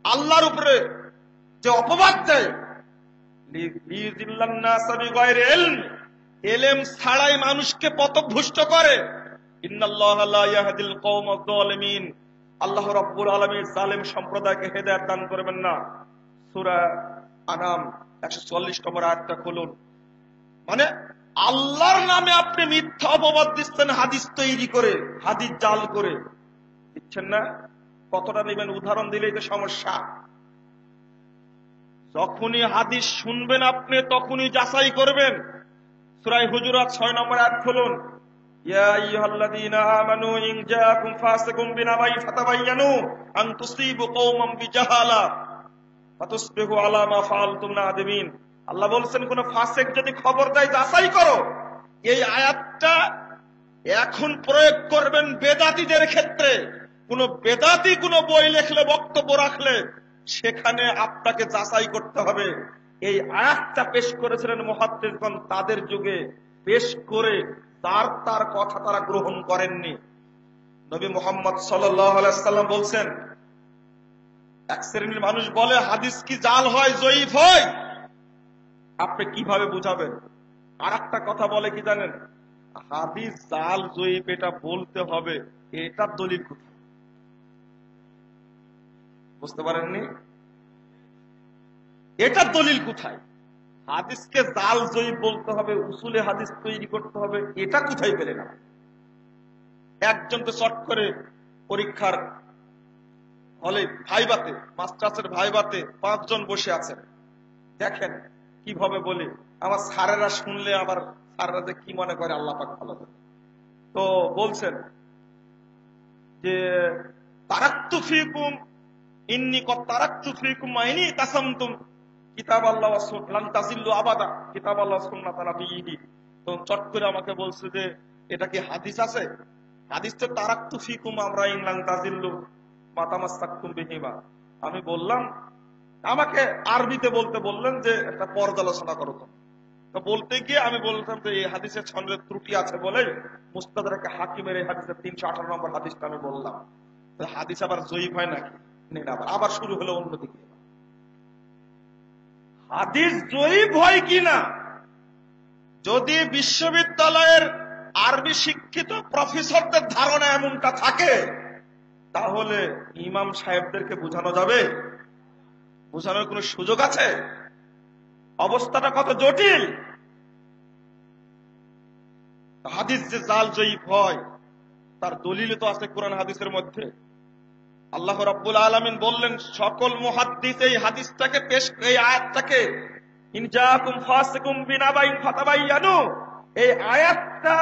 আল্লাহর উপরে যে অপবাদ দেয়, লিইযিল্লান নাস বিগাইরি ইলম, ইলম ছাড়াই মানুষকে পথভ্রষ্ট করে। ইন্নাল্লাহা লা ইয়াহদিল কওমাজ যালিমিন, আল্লাহ রাব্বুল আলামিন জালেম সম্প্রদায়কে হেদায়েত দান করবেন না। সূরা আনাম 144 নম্বর আয়াতটা খুলুন। মানে আল্লাহর নামে আপনি মিথ্যা অপবাদ দিচ্ছেন, হাদিস তৈরি করে, হাদিস জাল করে দিচ্ছেন না। কতটা নেবেন উদাহরণ দিলেই তো সমস্যা। যখনই হাদিস শুনবেন আপনি তখনই যাচাই করবেন। সূরা হুজুরাত 6 নম্বর আয়াত খুলুন। ইয়া আইয়ুহাল্লাযীনা আমানু ইন জাআকুম ফাসিকুম বিনাবাইন ফাতাবায়ানু আন তুসিবু কওমান বিজাহালা ফাতুসবিহু আলা মা ফাআলতুম নাদিমিন। আল্লাহ বলেন, কোন ফাসিক যদি খবর দেয় যাচাই করো। এই আয়াতটা এখন প্রয়োগ করবেন বেদাতীদের ক্ষেত্রে। কোন বেদাতী কোন বই লিখলে, বক্তব্য রাখলে সেখানে আপনাকে যাচাই করতে হবে। এই আয়াতটা পেশ করেছিলেন মুহাদ্দিসগণ তাদের যুগে, পেশ করে তার কথা তারা গ্রহণ করেননি। নবী মুহাম্মদ সাল্লাল্লাহু আলাইহি সাল্লাম বলছেন, এক শ্রেণীর মানুষ বলে হাদিস কি জাল হয়, জয়ীফ হয়, আপনি কিভাবে বুঝাবেন? আর একটা কথা বলে কি জানেন, হাদিস জাল জয়ীফ এটা বলতে হবে, এটার দলিল কোথায়? বুঝতে পারেননি? এটার দলিল কোথায়? হাদিসকে জাল জয়ীফ বলতে হবে, উসুলে হাদিস তৈরি করতে হবে, এটা কোথায় পেলেন? একজন তো চট করে পরীক্ষার হলে ভাইবাতে, মাস্টার্সের ভাইবাতে 5 জন বসে আছেন, দেখেন কিভাবে বলি। আমার স্যারেরা শুনলে আবার স্যারেরা যে কি মনে করে আল্লাহ পাক ভালো করে। তো বলছেন যে তারাক্তু ফিকুম ইন্নী কদ তারাক্তু ফিকুম মাইনি তাসামতুম কিতাব আল্লাহ ওয়া সুন্নাহ লান তাজিল্লু আবাদা কিতাব আল্লাহ ওয়া সুন্নাত নবিয়্যিহি। তো চট করে আমাকে বলছে যে এটা কি হাদিস আছে? হাদিস তো তারাক্তু ফিকুম আমরা ইন লান তাজিল্লু মা তামাসসাকতুম বিহিমা। আমি বললাম, আমাকে আরবিতে বলতে বললেন যে একটা পর্যালোচনা করো। তো বলতে গিয়ে আমি বললাম যে এই হাদিসের ছন্দের ত্রুটি আছে বলে মুস্তাদরাকে হাকিমের এই হাদিসের 318 নম্বর হাদিসটা আমি বললাম। হাদিস আবার জয়ীফ হয় নাকি? আবার শুরু হলো অন্যদিকে। হাদিস জয়ীফ হয় কিনা যদি বিশ্ববিদ্যালয়ের আরবি শিক্ষিত প্রফেসরদের ধারণা এমনটা থাকে, তাহলে ইমাম সাহেবদেরকে বোঝানো যাবে? বোঝানোর কোন সুযোগ আছে? অবস্থাটা কত জটিল। হাদিস যে জাল জয়ীফ হয় তার দলিল তো আছে কোরআন হাদিসের মধ্যে। আল্লাহ রাব্বুল আলামিন বললেন, সকল মুহাদ্দিস এই হাদিসটাকে পেশ, এই আয়াতটাকে ইন জাআকুম ফাসিকুম বিনাবাইন ফাতাবায়ানু, এই আয়াতটা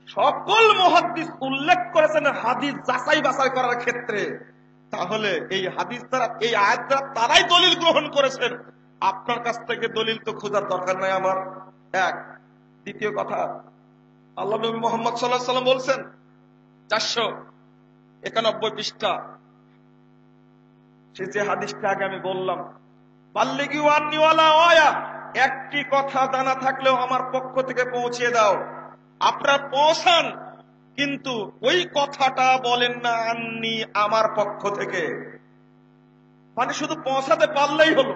সকল মুহাদ্দিস উল্লেখ করেছেন হাদিস যাচাই বাছাই করার ক্ষেত্রে। তাহলে এই হাদিস দ্বারা, এই আয়াত দ্বারা তারাই দলিল গ্রহণ করেছেন। আপনার কাছ থেকে দলিল তো খোঁজার দরকার নাই আমার। এক। দ্বিতীয় কথা, আল্লাহ নবী মুহাম্মদ সাল্লাল্লাহু আলাইহি ওয়াসাল্লাম বলছেন 491 পৃষ্ঠা, সে যে হাদিসটা আগে আমি বললাম, বাল্লিগি ওয়ান্নি ওয়ালা ওয়া, একটি কথা জানা থাকলেও আমার পক্ষ থেকে পৌঁছে দাও। আপনারা পৌঁছান, কিন্তু ওই কথাটা বলেন না আন্নি, আমার পক্ষ থেকে। মানে শুধু পৌঁছাতে পারলেই হলো।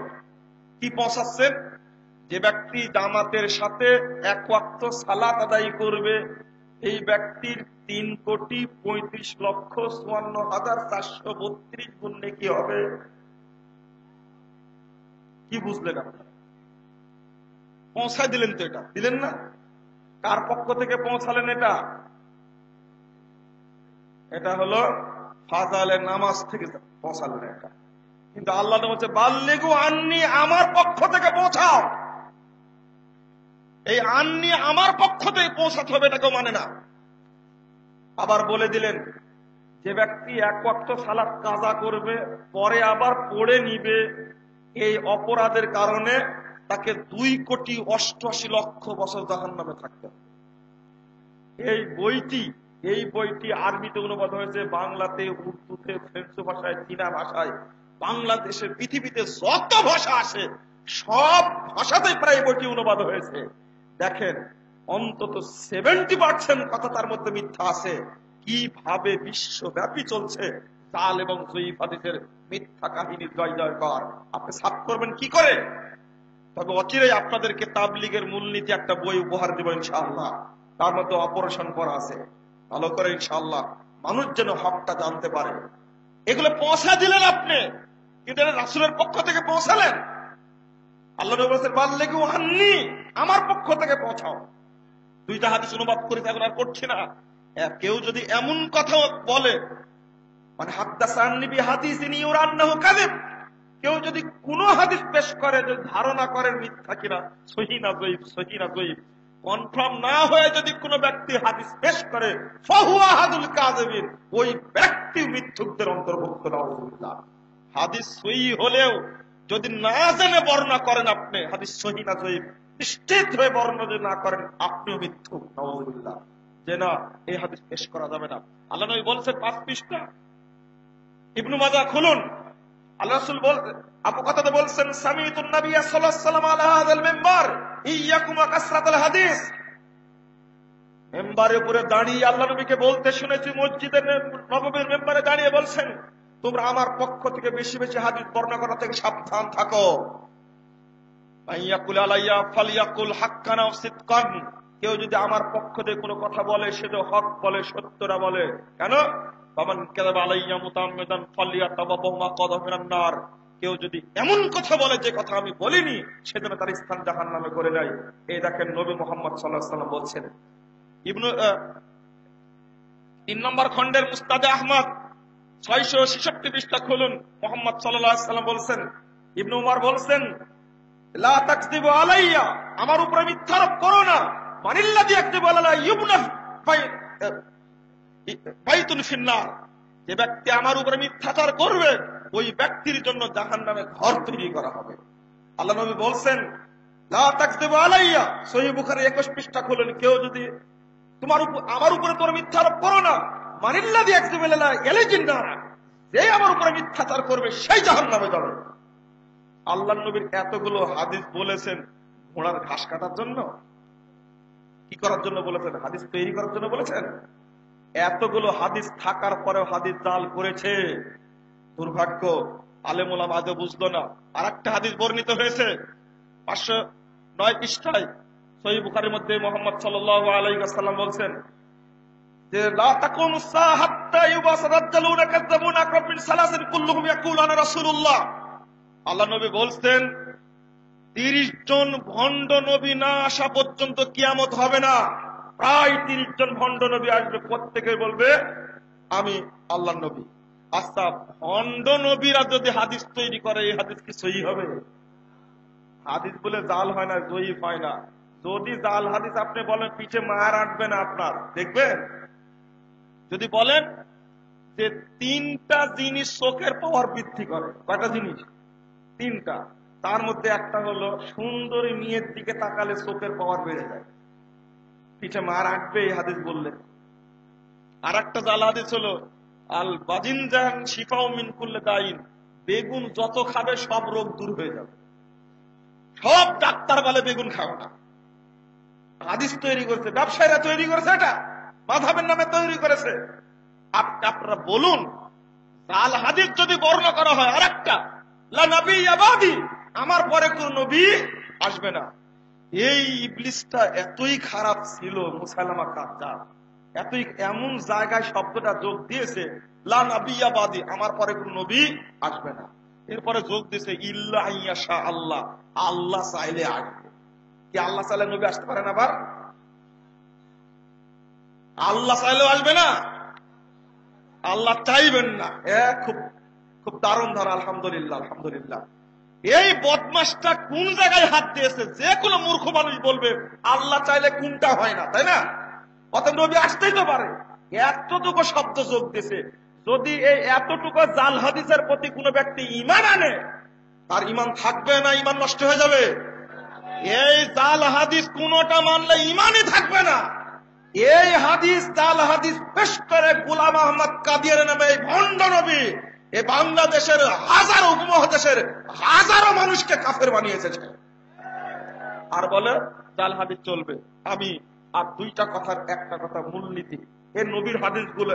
কি পৌঁছাচ্ছেন? যে ব্যক্তি জামাতের সাথে 1 ওয়াক্ত সালাত আদায় করবে, এই ব্যক্তির 3,35,54,432 গুণ নেকি হবে। কি বুঝলেন আপনারা? পৌঁছায় দিলেন তো, এটা দিলেন না? কার পক্ষ থেকে পৌঁছালেন এটা? এটা হলো ফাজালের নামাজ থেকে পৌঁছালেন এটা। কিন্তু আল্লাহ বলছে বাল্লিগু আন্নি, আমার পক্ষ থেকে পৌঁছাও। এই আন্নি আমার পক্ষ থেকে পৌঁছাতে হবে এটাকেও মানে না। আবার বলে দিলেন যে ব্যক্তি এক ওয়াক্ত সালাত কাজা করবে পরে আবার পড়ে নিবে, এই অপরাধের কারণে তাকে 2,88,00,000 বছর জাহান্নামে থাকতে হবে। এই বইটি আরবিতে অনুবাদ হয়েছে, বাংলাতে, উর্দুতে, ফ্রেঞ্চ ভাষায়, চীনা ভাষায়, বাংলাদেশের পৃথিবীতে যত ভাষা আছে সব ভাষাতে প্রায় বইটি অনুবাদ হয়েছে। দেখেন অন্তত 70% কথা তার মধ্যে মিথ্যা আছে। কিভাবে বিশ্বব্যাপী চলছে জাল এবং জয়ীফ হাদিসের মিথ্যা কাহিনী জয় জয়কার, আপনি সাফ করবেন কি করে? তবে অচিরেই আপনাদেরকে তাবলীগের মূলনীতি একটা বই উপহার দেব ইনশাআল্লাহ, তার মধ্যে অপারেশন করা আছে, ভালো করে ইনশাআল্লাহ মানুষ যেন হকটা জানতে পারে। এগুলো পৌঁছা দিলেন আপনি, কিন্তু রাসূলের পক্ষ থেকে পৌঁছালেন। আল্লাহ নবী বলেছেন বাল্লিগু আন্নি, আমার পক্ষ থেকে পৌঁছাও। 2টা হাদিস অনুবাদ করে এখন আর করছি না। কেউ যদি এমন কথা বলে, মানে হাদাসানি বিহাদিসিন ইউরান্নাহু কাযিব, কেউ যদি কোন হাদিস পেশ করে যে ধারণা করেন মিথ্যা কিনা, সহিহ না যঈফ, সহিহ না যঈফ, কনফার্ম না হয়ে যদি কোন ব্যক্তি হাদিস পেশ করে ফাহুয়া হাদুল কাযিবিন, ওই ব্যক্তি মিথ্যুকদের অন্তর্ভুক্ত। নাউযুবিল্লাহ। হাদিস সহিহ হলেও যদি না জেনে বর্ণনা করেন আপনি হাদিস সহিহ না যঈফ, নিশ্চিত হয়ে বর্ণনা যদি না করেন আপনিও মিথ্যুক। নাউযুবিল্লাহ। যে না, এই হাদিস পেশ করা যাবে না। আল্লাহ নবী বলছেন 5 পৃষ্ঠা, ইবনু মাজাহ খুলুন। আল্লাহ রাসূল আবু কাতাদা বলছেন সামিতুন নবী সাল্লাল্লাহু আলাইহি ওয়াসাল্লাম আলা হাযাল মিম্বার ইয়াকুম কাসরাতুল হাদিস। মিম্বারের উপরে দাঁড়িয়ে আল্লাহ নবীকে বলতে শুনেছি, মসজিদের নববীর মিম্বারে দাঁড়িয়ে বলছেন তোমরা আমার পক্ষ থেকে বেশি বেশি হাদিস বর্ণনা করা থেকে সাবধান থাকো। আইয়াকুল আলাইয়া ফালিয়াকুল হাক্কান আও সিদকান, কেউ যদি আমার পক্ষ থেকে কোনো কথা বলে সেটা হক বলে, সত্যটা বলে। কেন? ফামান কাযাবা আলাইয়া মুতাআম্মিদান ফালিয়াতাবাওয়া মাকআদাহু মিনান নার, কেউ যদি এমন কথা বলে যে কথা আমি বলিনি সেজন্য তার স্থান জাহান্নামে করে নেয়। এই দেখেন নবী মুহাম্মদ সাল্লাল্লাহু আলাইহি ওয়াসাল্লাম বলছেন। 3 নম্বর খণ্ডের মুস্তাদে আহমদ 666 পৃষ্ঠা খুলুন। মুহাম্মদ সাল্লাল্লাহু আলাইহি ওয়াসাল্লাম বলছেন, ইবনে উমর বলছেন লা তাকযিবু আলাইয়া, আমার উপরে মিথ্যারোপ করো না। মানিল্লাযী ইয়াকযিবু আলাইয়া ইউবনা বাইতুন ফিন্নার, যে ব্যক্তি আমার উপরে মিথ্যাচার করবে ওই ব্যক্তির জন্য জাহান্নামে ঘর তৈরি করা হবে। আল্লাহ নবী বলছেন লা তাকযিবু আলাইয়া, সহিহ বুখারী 21 পৃষ্ঠা খুলুন, কেউ যদি আমার উপরে তোর মিথ্যারোপ করো না। মানিল্লাযী ইয়াকযিবু আলাইয়া ইয়ালিজিন নার, যে আমার উপরে মিথ্যাচার করবে সেই জাহান্নামে যাবে। আল্লাহ নবীর এতগুলো হাদিস বলেছেন ঘোড়ার ঘাস কাটার জন্য? কি করার জন্য বলেছেন? হাদিস তৈরি করার জন্য বলেছেন? এতগুলো হাদিস থাকার পরেও হাদিস জাল করেছে। দুর্ভাগ্য, আলেম ওলামা আদৌ বুঝলো না। আর একটা হাদিস বর্ণিত হয়েছে 509 পৃষ্ঠায় সহিহ বুখারীর মধ্যে, মুহাম্মদ সাল্লাল্লাহু আলাইহি ওয়াসাল্লাম বলছেন যে লা তাকুমুস সাআ হাত্তা ইউবাসা রাজ্জালুনা কাযাবুনা আকরাব মিন সালাসিন কুল্লুহুম ইয়াকুলুনা রাসূলুল্লাহ। আল্লাহ নবী বলছেন 30 জন ভণ্ড নবী না আসা পর্যন্ত কিয়ামত হবে না। প্রায় 30 জন ভণ্ড নবী আসবে, প্রত্যেকে বলবে আমি আল্লাহর নবী। আচ্ছা, ভণ্ড নবীরা যদি হাদিস তৈরি করে এই হাদিস কি সহিহ হবে? হাদিস বলে জাল হয় না, যঈফ হয় না। যদি জাল হাদিস আপনি বলেন পিছে মার আটবে না আপনার, দেখবেন। যদি বলেন যে 3টা জিনিস চোখের পাওয়ার বৃদ্ধি করে, কয়টা জিনিস? 3টা। তার মধ্যে একটা হলো সুন্দরী মেয়ের দিকে তাকালে চোখের পাওয়ার বেড়ে যায়, পিঠে মার আটবে এই হাদিস বললে। আর একটা জাল হাদিস হলো আল বাজিনজান শিফাউ মিন কুল্লি দাইন, বেগুন যত খাবে সব রোগ দূর হয়ে যাবে। সব ডাক্তার বলে বেগুন খাও না। হাদিস তৈরি করেছে, ব্যবসায়ীরা তৈরি করেছে, এটা মাযহাবের নামে তৈরি করেছে। আপনারা বলুন, জাল হাদিস যদি বর্ণনা করা হয় আর একটা লা নবিয়্যা বাদি, আমার পরে কোন নবী আসবে না। এই ইবলিসটা এতই খারাপ ছিল, মুসাইলামা কাজ্জাব এতই, এমন জায়গায় শব্দটা যোগ দিয়েছে লা নবিয়্যা বাদি, আমার পরে কোন নবী আসবে না। এরপরে যোগ দিয়েছে ইল্লা ইয়াশা আল্লাহ, আল্লাহ চাইলে আসবে। কি আল্লাহ চাইলে নবী আসতে পারে না? আবার আল্লাহ চাইলেও আসবে না, আল্লাহ চাইবেন না। খুব খুব দারুণ ধারা, আলহামদুলিল্লাহ আলহামদুলিল্লাহ। এই বদমাসটা কোন জায়গায় হাত দিয়েছে? যে কোনো মূর্খ মানুষ বলবে আল্লাহ চাইলে কোনটা হয় না, তাই না? অত নবী আসতেই তো পারে, এতটুকু শব্দ যোগ দিয়েছে। যদি এই এতটুকু জাল হাদিসের প্রতি কোন ব্যক্তি ঈমান আনে, তার ঈমান থাকবে না ঈমান নষ্ট হয়ে যাবে? এই জাল হাদিস কোনটা মানলে ঈমানই থাকবে না। এই হাদিস জাল হাদিস পেশ করে গোলাম আহমদ কাদিয়ার নামে এই ভণ্ড নবী এই বাংলাদেশের হাজারো উপমহাদেশের হাজারো মানুষকে কাফের বানিয়েছে, আর বলে জাল হাদিস চলবে। আমি আর দুইটা কথার একটা কথা মূলনীতি, এই নবীর হাদিসগুলো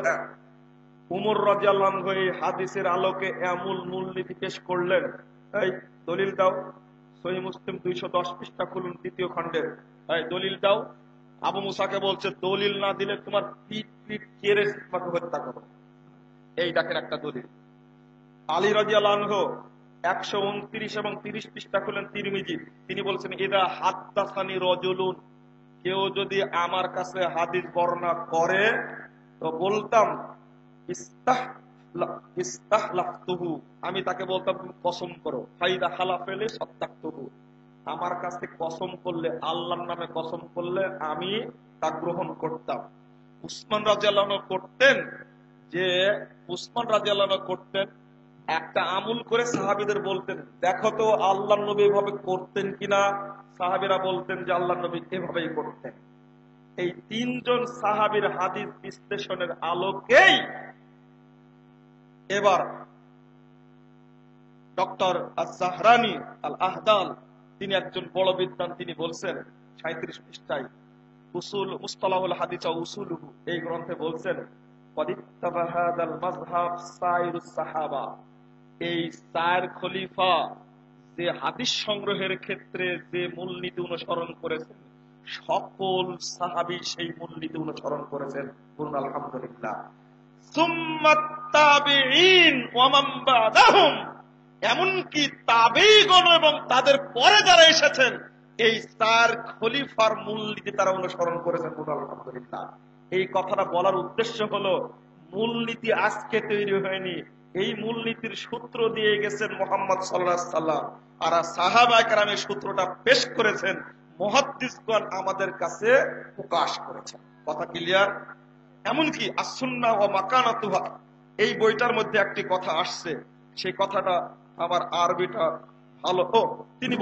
উমর রাদিয়াল্লাহু আনহু এই হাদিসের আলোকে এমন মূলনীতি পেশ করলেন। এই দলিল দাও, সহিহ মুসলিম 210 পৃষ্ঠা খুলুন, তৃতীয় খণ্ডের। এই দলিল দাও। আবু মুসাকে বলছে দলিল না দিলে তোমার পিঠ পিঠ কেড়ে তোমাকে হত্যা করো। এই দেখেন একটা দলিল। আলী রাদিয়াল্লাহু আনহু 129 এবং 30 পৃষ্ঠা খুলেন তিরমিজি, তিনি বলছেন ইদা হাদ্দাসানি রাজুলুন, কেউ যদি আমার কাছে হাদিস বর্ণনা করে তো বলতাম ইস্তাহলাফতুহু, আমি তাকে বলতাম তুমি কসম করো। ফাইদা হালাফেলে সাদ্দাকতুহু, আমার কাছে কসম করলে, আল্লাহর নামে কসম করলে আমি তা গ্রহণ করতাম। উসমান রাদিয়াল্লাহু আনহু করতেন যে, উসমান রাদিয়াল্লাহু আনহু করতেন একটা আমল করে সাহাবীদের বলতেন দেখো তো আল্লাহর নবী এভাবে করতেন কিনা। সাহাবীরা বলতেন যে আল্লাহর নবী এভাবেই করতেন। এই তিনজন সাহাবীর হাদিস বিশ্লেষণের আলোকেই এবার ডক্টর আজ-জাহরানি আল আহদাল, তিনি একজন বড় বিদ্বান, তিনি বলছেন 37 পৃষ্ঠায় উসুল মুস্তালাহুল হাদিস ওয়া উসুলুহু এই গ্রন্থে বলছেন ওয়াদিত্তাবা হাদাল মাযহাব সাইরুস সাহাবা, এই চার খলিফা যে হাদিস সংগ্রহের ক্ষেত্রে যে মূলনীতি অনুসরণ করেছেন, সকল সাহাবী সেই মূলনীতি অনুসরণ করেছেন। বলুন আলহামদুলিল্লাহ। সুম্মাত তাবিঈন ওয়া মান বা'দাহুম, এমনকি তাবেঈগণ এবং তাদের পরে যারা এসেছেন এই চার খলিফার মূলনীতি তারা অনুসরণ করেছেন। বলুন আলহামদুলিল্লাহ। এই কথাটা বলার উদ্দেশ্য হলো মূলনীতি আজকে তৈরি হয়নি, এই মূলনীতির সূত্র দিয়ে গেছেন মুহাম্মদ সাল্লাল্লাহু আলাইহি ওয়াসাল্লাম, আর সাহাবায়ে কেরাম এই সূত্রটা পেশ করেছেন, মুহাদ্দিসগণ আমাদের কাছে প্রকাশ করেছেন। কথা ক্লিয়ার? এমনকি as-সুন্নাহ ওয়া মাকানাতুহা এই বইটার মধ্যে একটি কথা আসছে, সেই কথাটা আমার আরবিটা ভালো। তিনি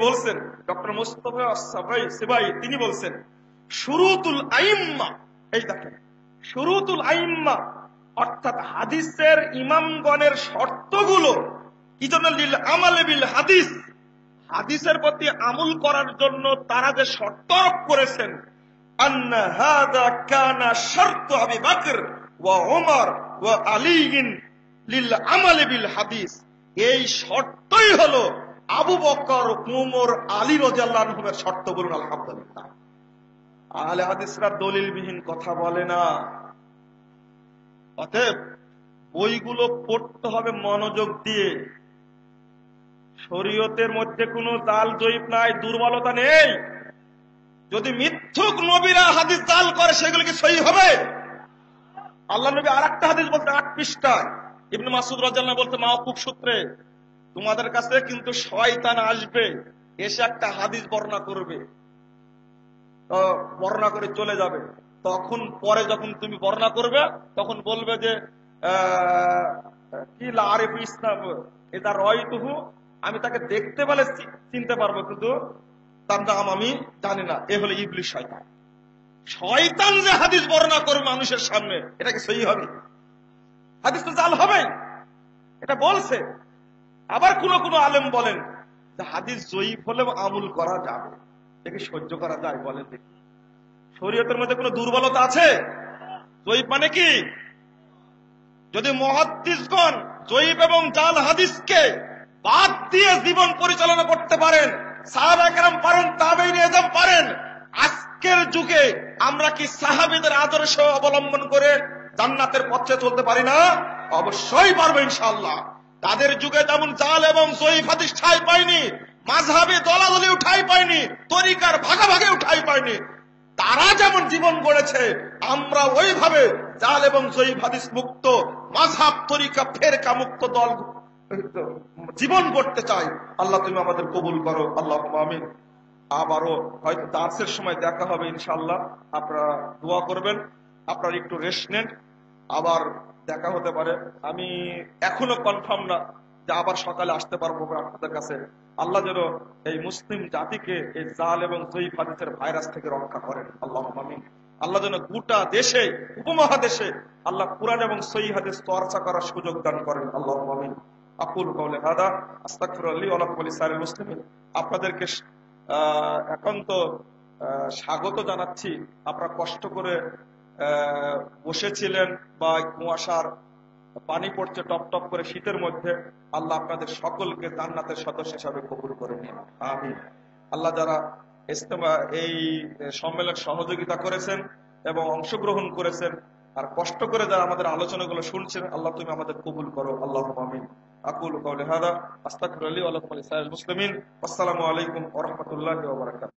বলছেন ডক্টর মুস্তাফা সিবাই, তিনি বলছেন শুরুতুল আইম্মা, এই দেখেন শুরুতুল আইম্মা অর্থাৎ হাদিসের ইমামগণের শর্তগুলো কি জন্য, লিল আমালে বিল হাদিস, হাদিসের প্রতি আমল করার জন্য তারা যে শর্ত আরোপ করেছেন, আন্না হাযা কানা শারতু আবি বকর ওয়া উমর ওয়া আলীন লিল আমালে বিল হাদিস, এই শর্তই হলো আবু বকর উমর আলী রাদিয়াল্লাহু আনহুমের শর্ত। বলুন আলহামদুলিল্লাহ। আহলে হাদিসরা দলিলবিহীন কথা বলে না। অতএব বইগুলো পড়তে হবে মনোযোগ দিয়ে। শরীয়তের মধ্যে কোনো জাল জয়ীফ নাই, দুর্বলতা নেই। যদি মিথ্যুক নবীরা হাদিস জাল করে সেগুলো কি সহিহ হবে? আল্লাহ নবী আরেকটা হাদিস বলতে 8 পৃষ্ঠায় ইবনে মাসউদ রাদিয়াল্লাহু আনহু বলতে মাওকুফ সূত্রে, তোমাদের কাছে কিন্তু শয়তান আসবে, এসে একটা হাদিস বর্ণনা করবে, বর্ণনা করে চলে যাবে। তখন পরে যখন তুমি বর্ণনা করবে তখন বলবে যে কি লা আরিফু ইসলাম এটা রায়তুহু, আমি তাকে দেখতে পেলে চিনতে পারবো কিন্তু তার নাম আমি জানি না। এ হলো ইবলিস, শয়তান। শয়তান যে হাদিস বর্ণনা করবে মানুষের সামনে, এটা কি সহিহ হবে? হাদিস তো জাল হবে, এটা বলছে। আবার কোন আলেম বলেন যে হাদিস জয়ীফ হলেও আমল করা যাবে, একে সহ্য করা যায়। বলেন দেখি, শরীয়তের মধ্যে কোনো দুর্বলতা আছে? জয়ীফ মানে কি? যদি মুহাদ্দিসগণ জয়ীফ এবং জাল হাদিসকে বাদ দিয়ে জীবন পরিচালনা করতে পারেন, সাহাবায়ে কেরাম পারেন, তাবেঈন এজম পারেন, আজকের যুগে আমরা কি সাহাবীদের আদর্শ অবলম্বন করে জান্নাতের পথে চলতে পারি না? অবশ্যই পারবো ইনশাআল্লাহ। তাদের যুগে যেমন জাল এবং জয়ীফ হাদিস ঠাঁই পায়নি, মাযহাবে দলাদলি ঠাঁই পায়নি, তরিকার ভাগাভাগি ঠাঁই পায়নি, তারা যেমন জীবন গড়েছে আমরা ওইভাবে জাল এবং জয়ীফ হাদিস মুক্ত মাযহাব তরিকা ফেরকা মুক্ত দল জীবন গড়তে চাই। আল্লাহ তুমি আমাদের কবুল করো, আল্লাহুম্মা আমিন। আবারও হয়তো দার্সের সময় দেখা হবে ইনশাআল্লাহ, আপনারা দোয়া করবেন। আপনারা একটু রেস্ট নেন, আবার দেখা হতে পারে। আমি এখনো কনফার্ম না যে আবার সকালে আসতে পারবো আপনাদের কাছে। আল্লাহ যেন এই মুসলিম জাতিকে এই জাল এবং জয়ীফ হাদিসের ভাইরাস থেকে রক্ষা করেন, আল্লাহুম্মা আমিন। আল্লাহ যেন গোটা দেশে, উপমহাদেশে আল্লাহ কুরআন এবং সহিহ হাদিস চর্চা করার সুযোগ দান করেন, আল্লাহুম্মা আমিন। আকুলু কাওলি হাদা আস্তাগফিরুল্লাহ লি ওয়া লাকুম ওয়া লিসাইরিল মুসলিমিন। আপনাদেরকে একান্ত স্বাগত জানাচ্ছি। আপনারা কষ্ট করে বসেছিলেন বা কুয়াশার পানি পড়ছে টপ টপ করে শীতের মধ্যে। আল্লাহ আপনাদের সকলকে জান্নাতের সদস্য হিসাবে কবুল করে নিন, আমিন। আল্লাহ যারা ইজতেমা এই সম্মেলন সহযোগিতা করেছেন এবং অংশগ্রহণ করেছেন, আর কষ্ট করে যারা আমাদের আলোচনাগুলো শুনছেন, আল্লাহ তুমি আমাদের কবুল করো, আল্লাহুম্মা আমিন। আকুলু কাওলি হাদা আস্তাগফিরুল্লাহ ওয়া লাকুম ওয়া লিসাইরিল মুসলিমিন। আসসালামু আলাইকুম ওয়া রাহমাতুল্লাহি ওয়া বারাকাতুহু।